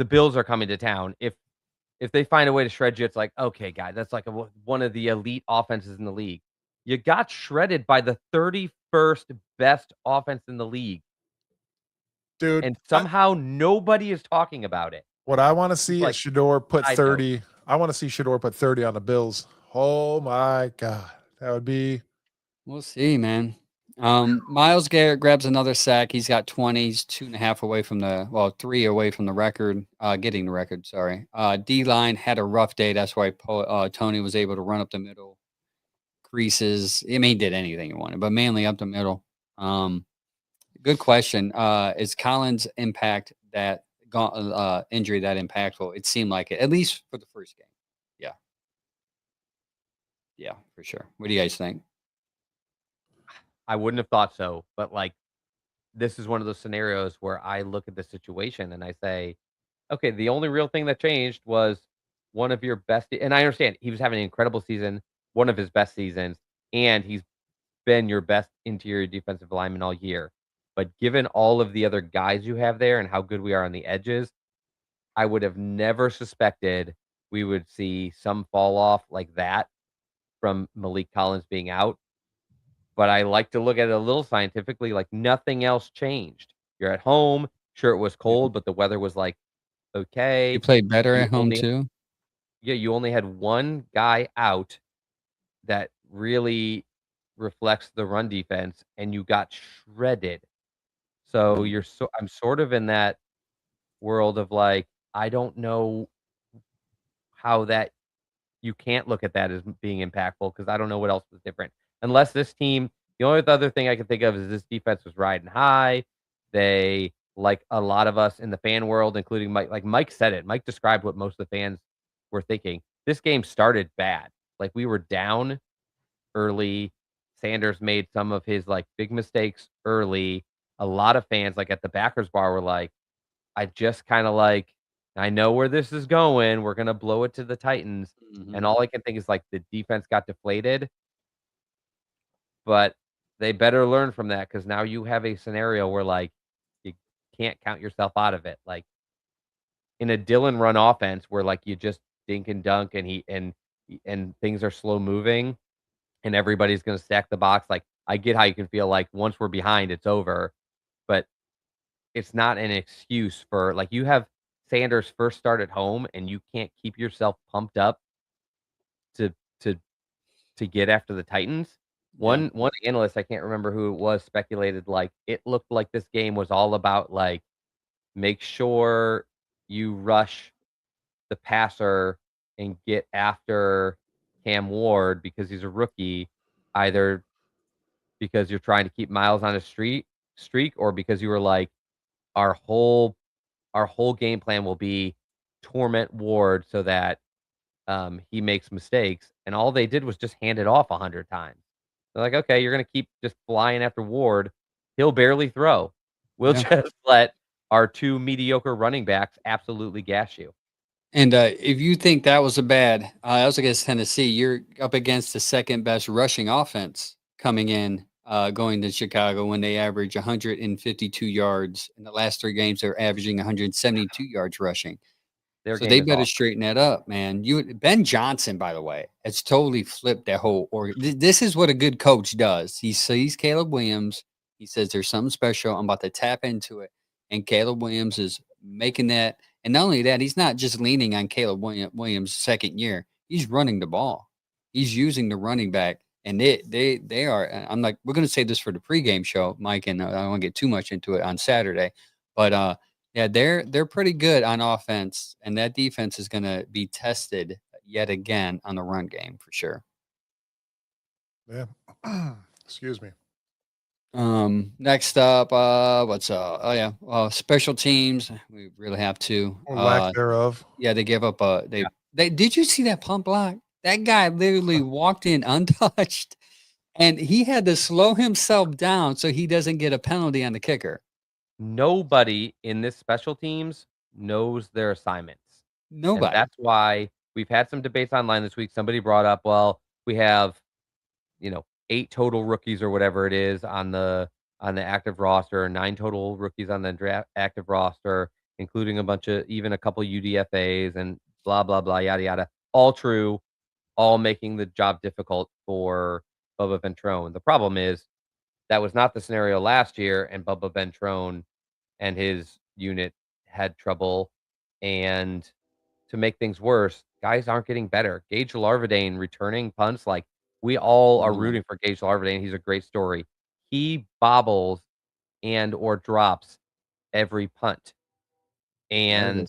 Bills are coming to town. If they find a way to shred you, it's like, okay, guys, that's like one of the elite offenses in the league. You got shredded by the 31st best offense in the league. Dude. And somehow nobody is talking about it. What I want to see is Shedeur put I 30. I want to see Shedeur put 30 on the Bills. Oh, my God. That would be. We'll see, man. Miles Garrett grabs another sack. He's got 20. He's 2.5 away from 3 away from the record, getting the record, sorry. D-line had a rough day. That's why Tony was able to run up the middle. Creases. I mean, he did anything he wanted, but mainly up the middle. Good question. Is Collins' impact injury that impactful? It seemed like it, at least for the first game. Yeah. Yeah, for sure. What do you guys think? I wouldn't have thought so, but like, this is one of those scenarios where I look at the situation and I say, okay, the only real thing that changed was one of your best, and I understand he was having an incredible season, one of his best seasons, and he's been your best interior defensive lineman all year. But given all of the other guys you have there and how good we are on the edges, I would have never suspected we would see some fall off like that from Malik Collins being out. But I like to look at it a little scientifically, like nothing else changed. You're at home. Sure, it was cold, but the weather was like, okay. You played better at home too? Yeah, you only had one guy out that really reflects the run defense, and you got shredded. So I'm sort of in that world of like, I don't know how that you can't look at that as being impactful because I don't know what else was different. Unless this team, the only other thing I can think of is this defense was riding high. They, like a lot of us in the fan world, including Mike, like Mike said it. Mike described what most of the fans were thinking. This game started bad. Like we were down early. Sanders made some of his like big mistakes early. A lot of fans, like at the backers bar, were like, I just kind of like, I know where this is going. We're going to blow it to the Titans. Mm-hmm. And all I can think is like the defense got deflated. But they better learn from that because now you have a scenario where like you can't count yourself out of it. Like in a Dillon run offense where like you just dink and dunk and things are slow moving and everybody's going to stack the box. Like I get how you can feel like once we're behind, it's over. But it's not an excuse for like you have Sanders' first start at home and you can't keep yourself pumped up to get after the Titans. One analyst, I can't remember who it was, speculated like it looked like this game was all about like make sure you rush the passer and get after Cam Ward because he's a rookie, either because you're trying to keep Miles on a streak, or because you were like, our whole game plan will be torment Ward so that he makes mistakes, and all they did was just hand it off 100 times. They're like, okay, you're gonna keep just flying after Ward. He'll barely throw. We'll Yeah. just let our 2 mediocre running backs absolutely gas you. And if you think that was a bad, that was against Tennessee. You're up against the second best rushing offense coming in, going to Chicago when they average 152 yards. In the last 3 games, they're averaging 172 yards rushing. Their So game they is better awesome. straighten that up, man. Ben Johnson, by the way, it's totally flipped that whole. This is what a good coach does. He sees Caleb Williams. He says there's something special. I'm about to tap into it, and Caleb Williams is making that. And not only that, he's not just leaning on Caleb Williams' second year. He's running the ball. He's using the running back, and they are. I'm like, we're going to say this for the pregame show, Mike, and I don't want to get too much into it on Saturday, but yeah, they're pretty good on offense, and that defense is going to be tested yet again on the run game for sure. Yeah. Excuse me. Next up, what's oh yeah, special teams. We really have to. Or lack thereof. Yeah, they gave up they did you see that punt block? That guy literally walked in untouched, and he had to slow himself down so he doesn't get a penalty on the kicker. Nobody in this special teams knows their assignments. And Nobody. that's why we've had some debates online this week. Somebody brought up, well, we have, 8 total rookies or whatever it is on the active roster, 9 total rookies on the active roster, including even a couple UDFAs and blah, blah, blah, yada, yada. All true, all making the job difficult for Bubba Ventrone. The problem is that was not the scenario last year, and Bubba Ventrone and his unit had trouble. And to make things worse, guys aren't getting better. Gage Larvadane returning punts, like, we all are rooting for Gage Larvadane. He's a great story. He bobbles and or drops every punt. And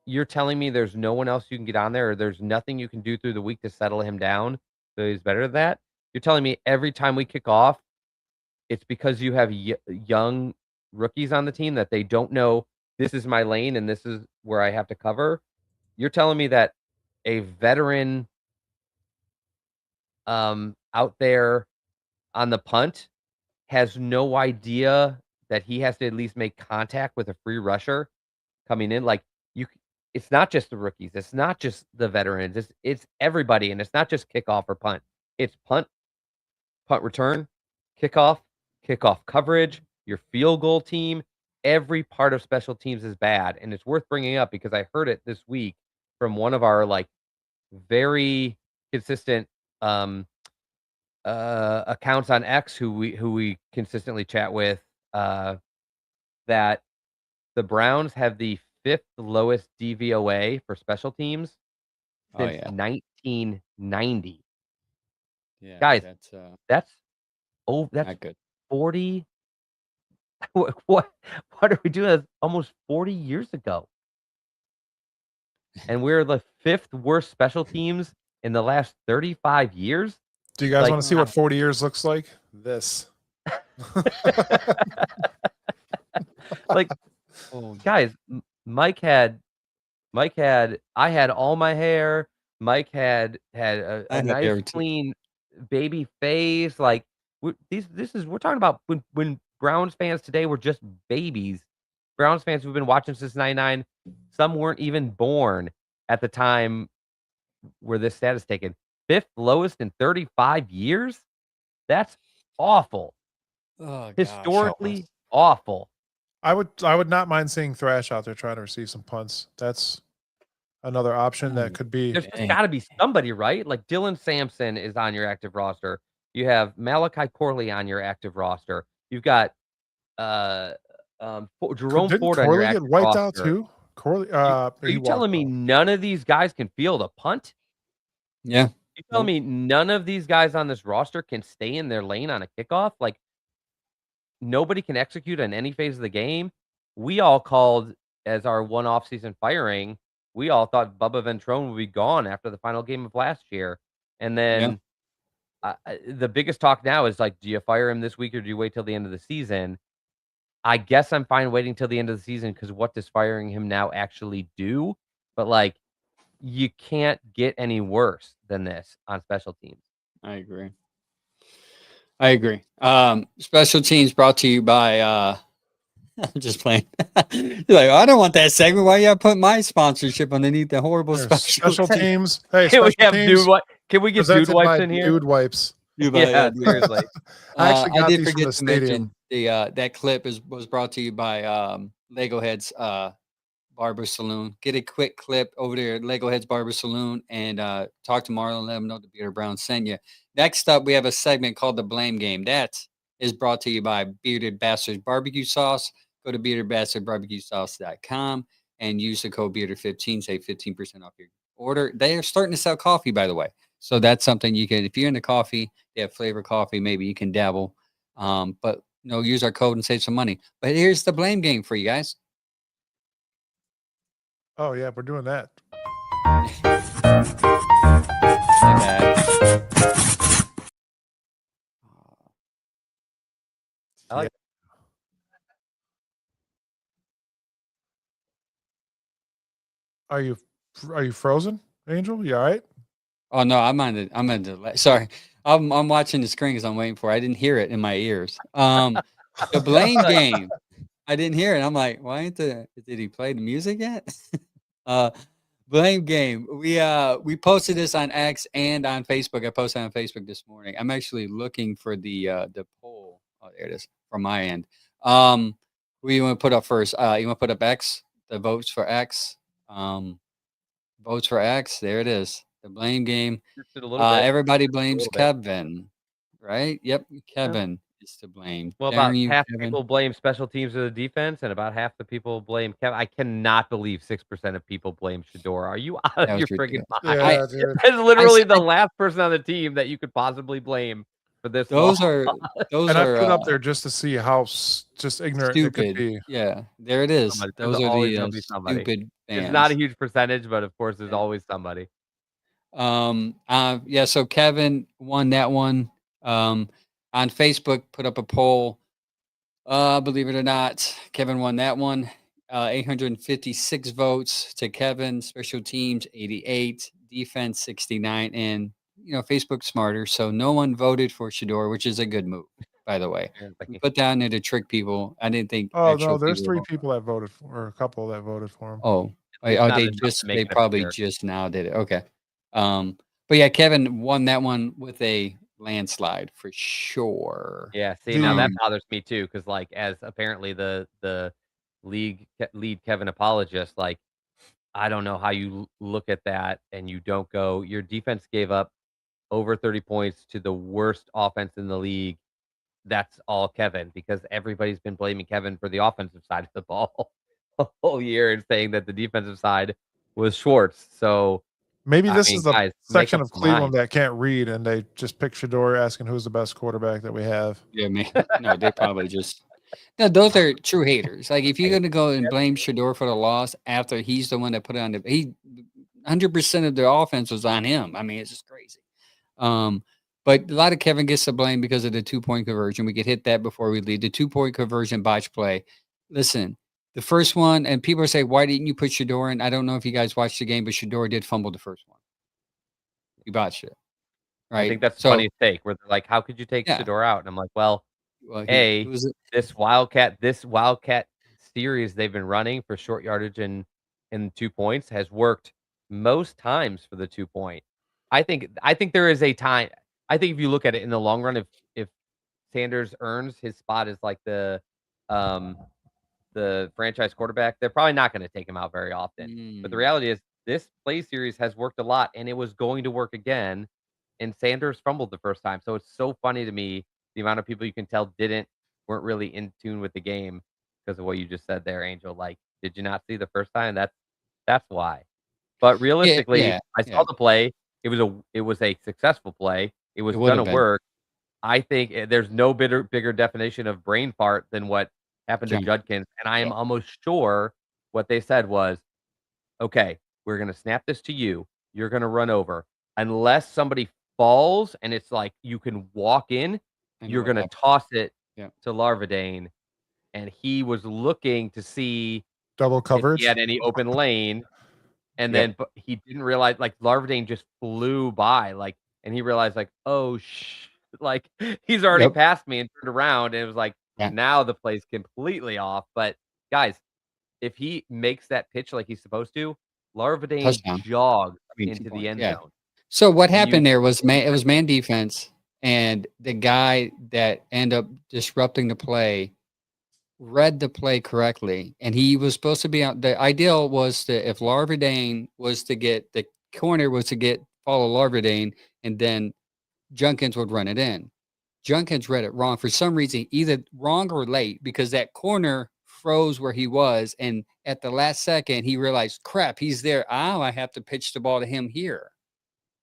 you're telling me there's no one else you can get on there, or there's nothing you can do through the week to settle him down so he's better than that? You're telling me every time we kick off, it's because you have young rookies on the team that they don't know, this is my lane and this is where I have to cover? You're telling me that a veteran out there on the punt has no idea that he has to at least make contact with a free rusher coming in? Like, it's not just the rookies, it's not just the veterans, it's everybody, and it's not just kickoff or punt. It's punt return, kickoff coverage, your field goal team. Every part of special teams is bad, and it's worth bringing up because I heard it this week from one of our, like, very consistent accounts on X who we consistently chat with, that the Browns have the 5th lowest DVOA for special teams Oh, since yeah. 1990. Yeah, Guys, that's not good. 40. What are we doing? That's almost 40 years ago. And we're the 5th worst special teams in the last 35 years. Do you guys Like, want to see what 40 years looks like? This. Like, guys, Mike had I had all my hair. Mike had I a had nice hair too. clean baby we're talking about when Browns fans today were just babies. Browns fans who've been watching since 99, some weren't even born at the time where this stat is taken. 5th lowest in 35 years? That's awful. Oh, gosh. Historically awful. I would not mind seeing Thrash out there trying to receive some punts. That's another option that could be. There's just got to be somebody, right? Like, Dylan Sampson is on your active roster. You have Malachi Corley on your active roster. You've got Jerome Didn't Ford on your Corley active get wiped roster. out too? Corley, Are he you walked telling me off. none of these guys can field a punt? Yeah. You telling me none of these guys on this roster can stay in their lane on a kickoff? Like, nobody can execute on any phase of the game? We all called, as our one off-season firing, we all thought Bubba Ventrone would be gone after the final game of last year. And then the biggest talk now is like, do you fire him this week or do you wait till the end of the season? I guess I'm fine waiting till the end of the season because what does firing him now actually do? But like, you can't get any worse than this on special teams. I agree. Special teams brought to you by I'm just playing. You're like, I don't want that segment. Why you gotta put my sponsorship underneath the horrible There's special teams. Hey, Can we special have teams dude? What can we get dude presented wipes by in here? Dude Wipes. Yeah, seriously. I actually got did these from forget the to mention stadium. the that clip was brought to you by Lego Heads Barber Saloon. Get a quick clip over there at Lego Heads Barber Saloon and talk to Marlon. Let him know the Bearded Brown sent you. Next up, we have a segment called the Blame Game. That is brought to you by Bearded Bastards Barbecue Sauce. Go to beardedbastardbarbecuesauce.com and use the code Bearded15. Save 15% off your order. They are starting to sell coffee, by the way. So that's something you can, if you're into coffee, they have flavor coffee, maybe you can dabble. But use our code and save some money. But here's the blame game for you guys. Oh yeah, we're doing that. I like Are you frozen, Angel? You all right? Oh no, I'm on the delay. Sorry. I'm watching the screen because I'm waiting for it. I didn't hear it in my ears. The blame game. I didn't hear it. I'm like, why ain't did he play the music yet? Blame game. We posted this on X and on Facebook. I posted on Facebook this morning. I'm actually looking for the poll. Oh, there it is from my end. What do you want to put up first? You want to put up X, the votes for X. Votes for X. There it is. The blame game. just a little bit. Everybody blames little bit. Kevin, right? Yep, Kevin is to blame. Well, Daring about you, half the Kevin. people blame special teams or the defense, and about half the people blame Kevin. I cannot believe 6% of people blame Shedeur. Are you out That of was your friggin' ridiculous. mind? Yeah, dude. That's literally the I- last person on the team that you could possibly blame for this. Those law. are those And I are put it up there just to see how just ignorant it could stupid. be. Yeah, there it is. Somebody. Those There's are always the gonna be somebody. stupid fans. It's not a huge percentage, but of course, there's Yeah. always somebody. Yeah, so Kevin won that one. On Facebook, put up a poll. Believe it or not, Kevin won that one. 856 votes to Kevin. Special teams 88, defense 69, and Facebook's smarter, so no one voted for Shedeur, which is a good move, by the way. We put down there to trick people. I didn't think. Oh actual no, there's people 3 voted. people that voted for, or a couple that voted for him. Oh, least oh, not enough to make they it probably appear. just now did it. Okay. But yeah, Kevin won that one with a landslide for sure. Yeah, see, now that Mm. bothers me too, because like as apparently the lead Kevin apologist, like I don't know how you look at that and you don't go. Your defense gave up over 30 points to the worst offense in the league. That's all Kevin, because everybody's been blaming Kevin for the offensive side of the ball the whole year and saying that the defensive side was Schwartz. So Maybe I this mean, is the guys, make section up of some Cleveland minds. that can't read, and they just pick Shedeur asking who's the best quarterback that we have. Yeah, man. No, they probably just. No, those are true haters. Like if you're gonna go and blame Shedeur for the loss after he's the one that put it on he 100% of the offense was on him. I mean, it's just crazy. But a lot of Kevin gets the blame because of the 2-point conversion. We could hit that before we leave. The 2-point conversion botch play. Listen, the first one, and people say, why didn't you put Shedeur in? I don't know if you guys watched the game, but Shedeur did fumble the first one. You botched it. Right. I think that's the so funniest take where they're like, how could you take Yeah. Shedeur out? And I'm like, well, it was this Wildcat series they've been running for short yardage and 2 points has worked most times for the 2-point. I think there is a time. I think if you look at it in the long run, if Sanders earns his spot as like the franchise quarterback, they're probably not going to take him out very often. But the reality is this play series has worked a lot and it was going to work again. And Sanders fumbled the first time. So it's so funny to me the amount of people you can tell weren't really in tune with the game because of what you just said there, Angel. Like, did you not see the first time? That's why. But realistically, I saw the play. It was a successful play. It was would gonna have been. work. I think there's no bigger definition of brain fart than what happened to John. Judkins. And I am almost sure what they said was, okay, we're gonna snap this to you. You're gonna run over. Unless somebody falls and it's like you can walk in, I know you're what gonna happened. toss it Yeah. to Larvadane. And he was looking to see Double if coverage. he had any open lane. And Yep. then but he didn't realize, like, Larvadane just flew by, like, and he realized, like, oh like he's already Yep. passed me, and turned around, and it was like, Yeah. now the play's completely off. But guys, if he makes that pitch like he's supposed to, Larvadane Touchdown. jogs I mean, 2 into the points. end Yeah. zone. So what And you happened there was it was man defense, and the guy that ended up disrupting the play read the play correctly, and he was supposed to be on. The ideal was that if Larvadane was to get the corner was to get follow Larvadane, and then Junkins would run it in. Junkins read it wrong for some reason, either wrong or late, because that corner froze where he was, and at the last second he realized, crap, he's there. Oh, I have to pitch the ball to him here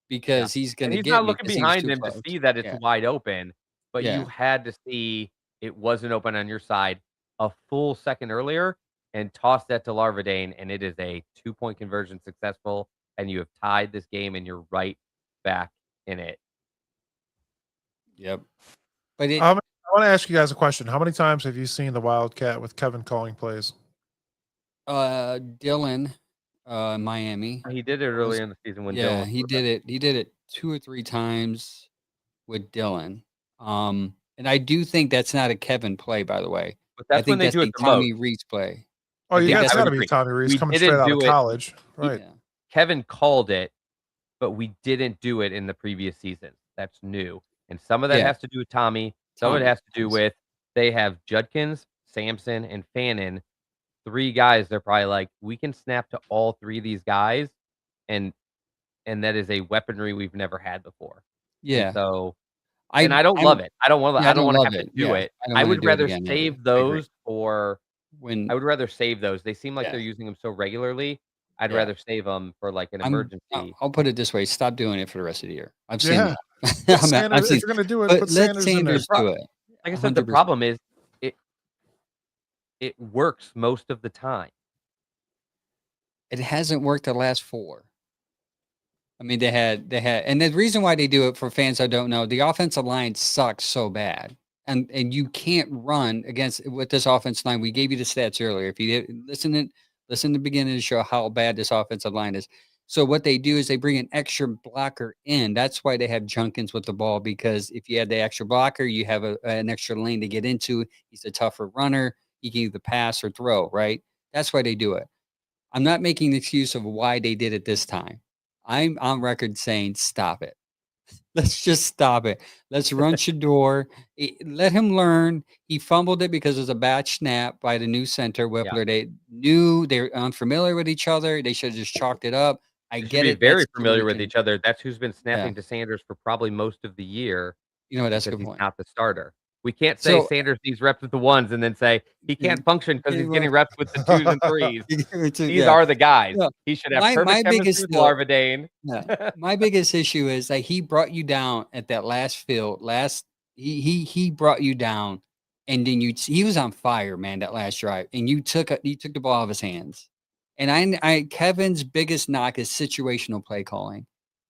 Yeah, because he's going and to he's get not me looking because he was behind too him to close. see that it's Yeah, wide open, but you yeah, had to see it wasn't open on your side a full second earlier, and toss that to Larvadane, and it is a 2-point conversion successful, and you have tied this game, and you're right back in it. yep. But it, I want to ask you guys a question. How many times have you seen the Wildcat with Kevin calling plays? Dylan, Miami. He did it was- earlier in the season when Yeah, Dylan he did it. He did it 2 or 3 times with Dylan. And I do think that's not a Kevin play, by the way. But I that's when think they that's do a it the Tommy most. Reese play. Oh, I you think got that's to what be I agree. Tommy Reese We coming didn't straight out do of it. college, right? Yeah. Kevin called it, but we didn't do it in the previous season. That's new. And some of that Yeah. has to do with Tommy. Some of it Tommy, has to do with they have Judkins, Sampson, and Fannin. 3 guys, they're probably like, we can snap to all 3 of these guys, and that is a weaponry we've never had before. And Yeah. so I don't I'm love it. I don't wanna yeah, I don't wanna love have to it. do Yeah. it. I don't I wanna would do it rather again either. save I agree. those for When I would rather save those. They seem like Yeah. they're using them so regularly. I'd Yeah. rather save them for, like, an emergency. I'll put it this way, stop doing it for the rest of the year. I've seen Yeah. that. Put I've Sanders, seen if you're going to do it, but put let Sanders in there. Sanders do it. Like I said, the 100%. problem is it works most of the time. It hasn't worked the last 4. I mean, they had, and the reason why they do it for fans that don't know, the offensive line sucks so bad, and you can't run against with this offensive line. We gave you the stats earlier. If you did, listen to the beginning to show how bad this offensive line is. So what they do is they bring an extra blocker in. That's why they have Junkins with the ball, because if you have the extra blocker, you have an extra lane to get into. He's a tougher runner. He can either pass or throw. Right. That's why they do it. I'm not making the excuse of why they did it this time. I'm on record saying, stop it. Let's just stop it. Let's run Shedeur. Let him learn. He fumbled it because it was a bad snap by the new center, Whippler. They knew they were unfamiliar with each other. They should have just chalked it up. I They should get be it. very That's familiar with communication. each other. That's who's been snapping Yeah. to Sanders for probably most of the year You know what? That's a because good he's point. not the starter. We can't say So Sanders needs reps with the ones and then say he can't function because he's getting reps with the 2s and 3s. These yeah. are the guys. Yeah. He should have My perfect chemistry biggest with Larvadane. Yeah. My biggest issue is that he brought you down at that last field. He brought you down, and then he was on fire, man, that last drive, and you took the ball out of his hands. And I Kevin's biggest knock is situational play calling.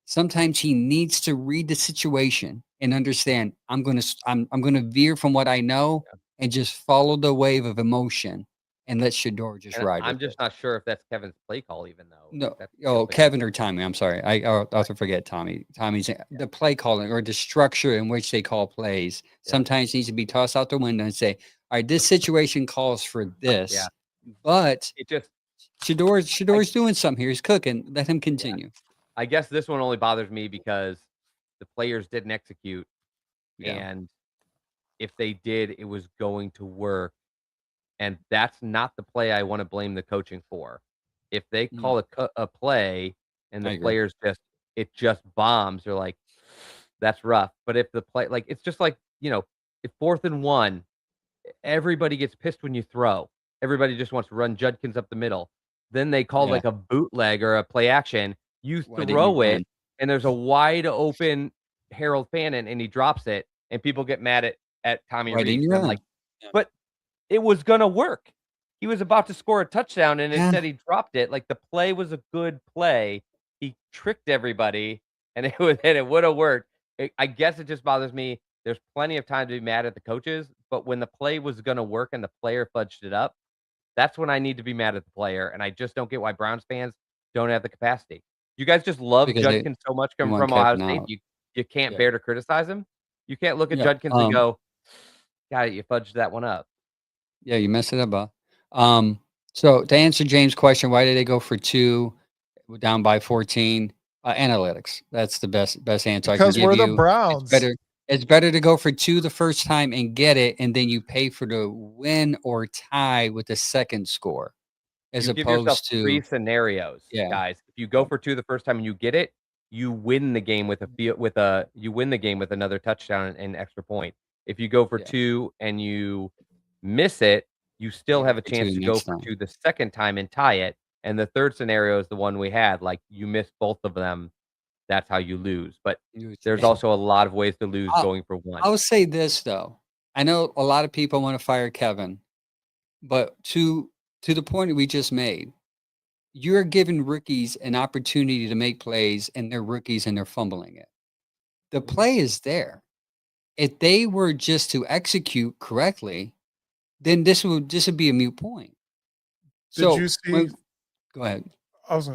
Sometimes he needs to read the situation and understand I'm gonna veer from what I know and just follow the wave of emotion and let Shedeur just And ride I'm with just it. not sure if that's Kevin's play call even though. No, That oh, feels like Kevin or Tommy. I'm sorry. I'll also forget Tommy. Tommy's the play calling or the structure in which they call plays sometimes needs to be tossed out the window and say, all right, this situation calls for this, Yeah. but it just Shedor's doing something here. He's cooking. Let him continue. I guess this one only bothers me because the players didn't execute, Yeah. and if they did, it was going to work. And that's not the play I want to blame the coaching for. If they call a play and I the agree. players just bombs, you're like, that's rough. But if the play, like, it's just like, if 4th and 1, everybody gets pissed when you throw. Everybody just wants to run Judkins up the middle. Then they call Yeah. like a bootleg or a play action. You Why didn't you throw it, run? and there's a wide open Harold Fannin, and he drops it, and people get mad at Tommy Why didn't Reese. you And I'm run? like, Yeah. but it was gonna work. he was about to score a touchdown, and Yeah. instead he dropped it. Like, the play was a good play. He tricked everybody, and it would have worked. I guess it just bothers me. There's plenty of time to be mad at the coaches, but when the play was gonna work and the player fudged it up, that's when I need to be mad at the player, and I just don't get why Browns fans don't have the capacity. You guys just love Because Judkins so much they coming want from Ohio Kevin State, out. you can't Yeah. bear to criticize him? You can't look at Yeah. Judkins and go, "God, you fudged that one up." Yeah, you messed it up, so to answer James' question, why did they go for 2 down by 14? Analytics. That's the best answer I can Because give we're the you. Browns. It's better to go for 2 the first time and get it, and then you pay for the win or tie with the second score, as You give yourself opposed 3 to scenarios, yeah. guys. If you go for 2 the first time and you get it, you win the game with you win the game with another touchdown and extra point. If you go for Yeah. 2 and you miss it, you still You have go a for 2 chance to go next for time. 2 the second time and tie it, and the third scenario is the one we had, like, you miss both of them, that's how you lose, but there's also a lot of ways to lose I'll going for 1. I'll say this, though. I know a lot of people wanna fire Kevin, but to the point we just made, you're giving rookies an opportunity to make plays, and they're rookies, and they're fumbling it. The play is there. If they were just to execute correctly, then this would be a moot point. Did you So, see? go ahead.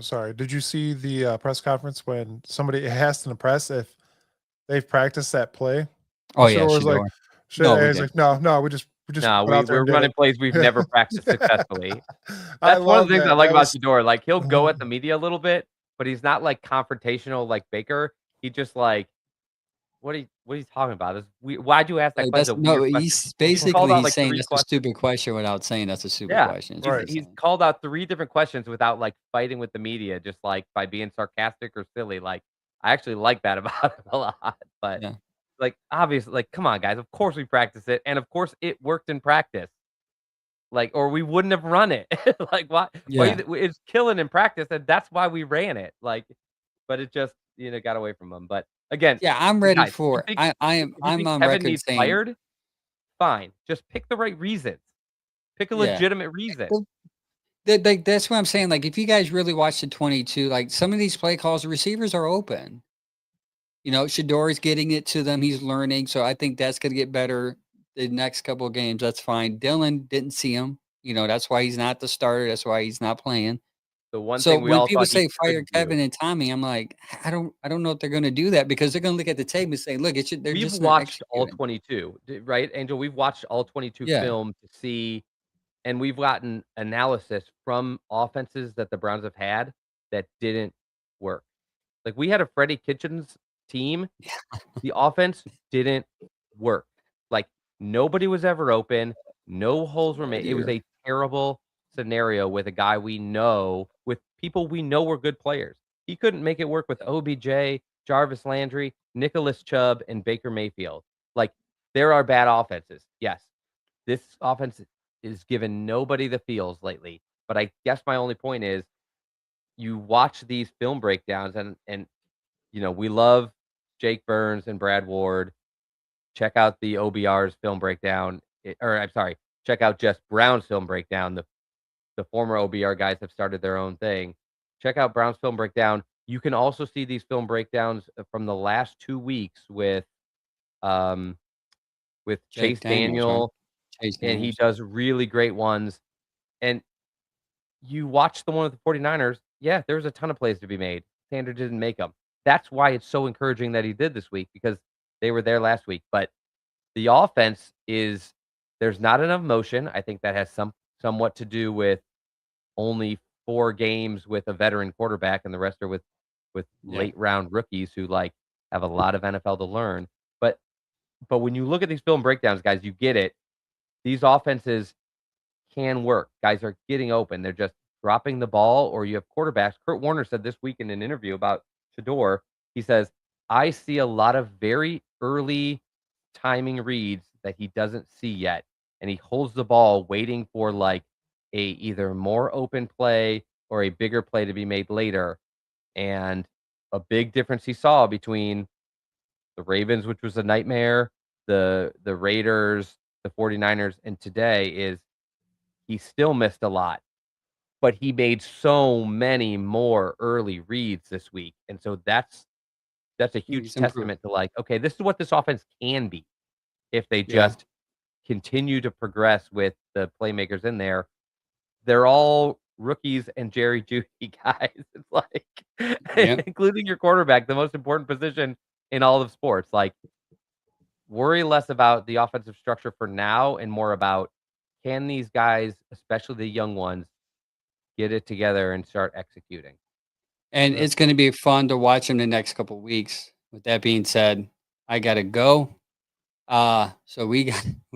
Sorry. Did you see the press conference when somebody asked in the press if they've practiced that play? Oh, And yeah, Shedeur was like, Shedeur. No, we he's did. like, no, we just No, went out there we're and did running it. plays we've never practiced successfully. I That's one of love the things I that. like That about was Shedeur, like, he'll go at the media a little bit, but he's not, like, confrontational like Baker. He just, like, what are you talking about? Why'd you ask that question? That's It's a no, weird question." he's He called basically out, he's like, saying 3 that's a questions. stupid question without saying that's a stupid Yeah. question. That's what right. he's He's saying. called out 3 different questions without, like, fighting with the media, just, like, by being sarcastic or silly, like, I actually like that about him a lot, but, Yeah. like, obviously, like, come on, guys, of course we practice it, and of course it worked in practice. Like, or we wouldn't have run it. Like, why Yeah. it's killing in practice, and that's why we ran it, like, but it just, got away from him, but, again, Yeah, I'm ready guys, for if you I'm think on Kevin record needs saying fired, fine, just pick the right reasons. Pick a yeah. legitimate reason. Well, that's what I'm saying, like, if you guys really watch the 22, like, some of these play calls, the receivers are open. Shedeur is getting it to them, he's learning, so I think that's gonna get better the next couple of games, that's fine. Dylan didn't see him, that's why he's not the starter, that's why he's not playing. The one So thing we when all people thought he say fire could do. Kevin and Tommy, I'm like, I don't know if they're gonna do that because they're gonna look at the tape and say, "Look, they're We've just not watched all executing." 22, right, Angel? We've watched all 22 Yeah. film to see, and we've gotten analysis from offenses that the Browns have had that didn't work. Like, we had a Freddie Kitchens team, the offense didn't work. Like, nobody was ever open, no holes were made. It was Dear. a terrible scenario with a guy we know, with people we know were good players. He couldn't make it work with OBJ, Jarvis Landry, Nicholas Chubb, and Baker Mayfield. Like, there are bad offenses. Yes, this offense is giving nobody the feels lately. But I guess my only point is you watch these film breakdowns and we love Jake Burns and Brad Ward. Check out the OBR's film breakdown. I'm sorry, check out Jess Brown's film breakdown. The former OBR guys have started their own thing. Check out Brown's film breakdown. You can also see these film breakdowns from the last 2 weeks um with Jake Chase Daniels, right? Daniel, Chase and he Daniels. does really great ones. And you watch the one with the 49ers, yeah, there's a ton of plays to be made. Sanders didn't make them. That's why it's so encouraging that he did this week because they were there last week. But the offense there's not enough motion. I think that has somewhat to do with only 4 games with a veteran quarterback and the rest are with Yeah. late round rookies who like have a lot of NFL to learn. But when you look at these film breakdowns, guys, you get it. These offenses can work. Guys are getting open. They're just dropping the ball, or you have quarterbacks. Kurt Warner said this week in an interview about Shedeur, he says, I see a lot of very early timing reads that he doesn't see yet. And he holds the ball waiting for like a either more open play or a bigger play to be made later. And a big difference he saw between the Ravens, which was a nightmare, the Raiders, the 49ers, and today is he still missed a lot, but he made so many more early reads this week. And so that's a huge He's improved. testament to like, okay, this is what this offense can be if they Yeah. just continue to progress with the playmakers in there. They're all rookies and Jerry Jeudy guys. It's like, Yep. including your quarterback, the most important position in all of sports. Like, worry less about the offensive structure for now and more about, can these guys, especially the young ones, get it together and start executing? And Yeah. it's going to be fun to watch him the next couple of weeks. With that being said, I got to go. So we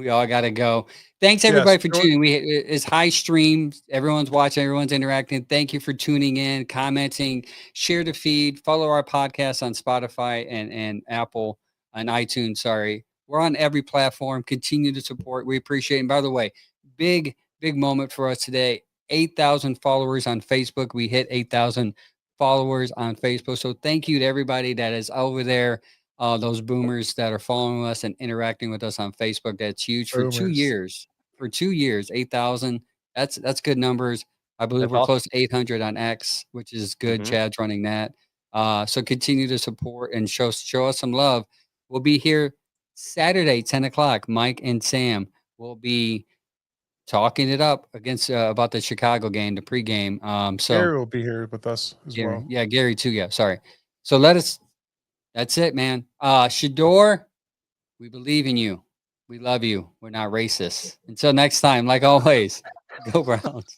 all got to go. Thanks everybody for tuning. It's high stream. Everyone's watching, everyone's interacting. Thank you for tuning in, commenting, share the feed, follow our podcast on Spotify and Apple and iTunes. Sorry. We're on every platform. Continue to support. We appreciate it. And by the way, big moment for us today. 8,000 followers on Facebook. We hit 8,000 followers on Facebook. So thank you to everybody that is over there. Those boomers that are following us and interacting with us on Facebook. That's huge. For 2 years. For 2 years, 8,000. That's good numbers. I believe That's we're awesome. close to 800 on X, which is good. Mhm. Chad's running that. So continue to support and show us some love. We'll be here Saturday, 10 o'clock. Mike and Sam will be talking it up against about the Chicago game, the pregame. So Gary will be here with us as Gary, well. yeah, Gary too. Yeah, sorry. So that's it, man. Shedeur, we believe in you. We love you. We're not racist. Until next time, like always, go Browns.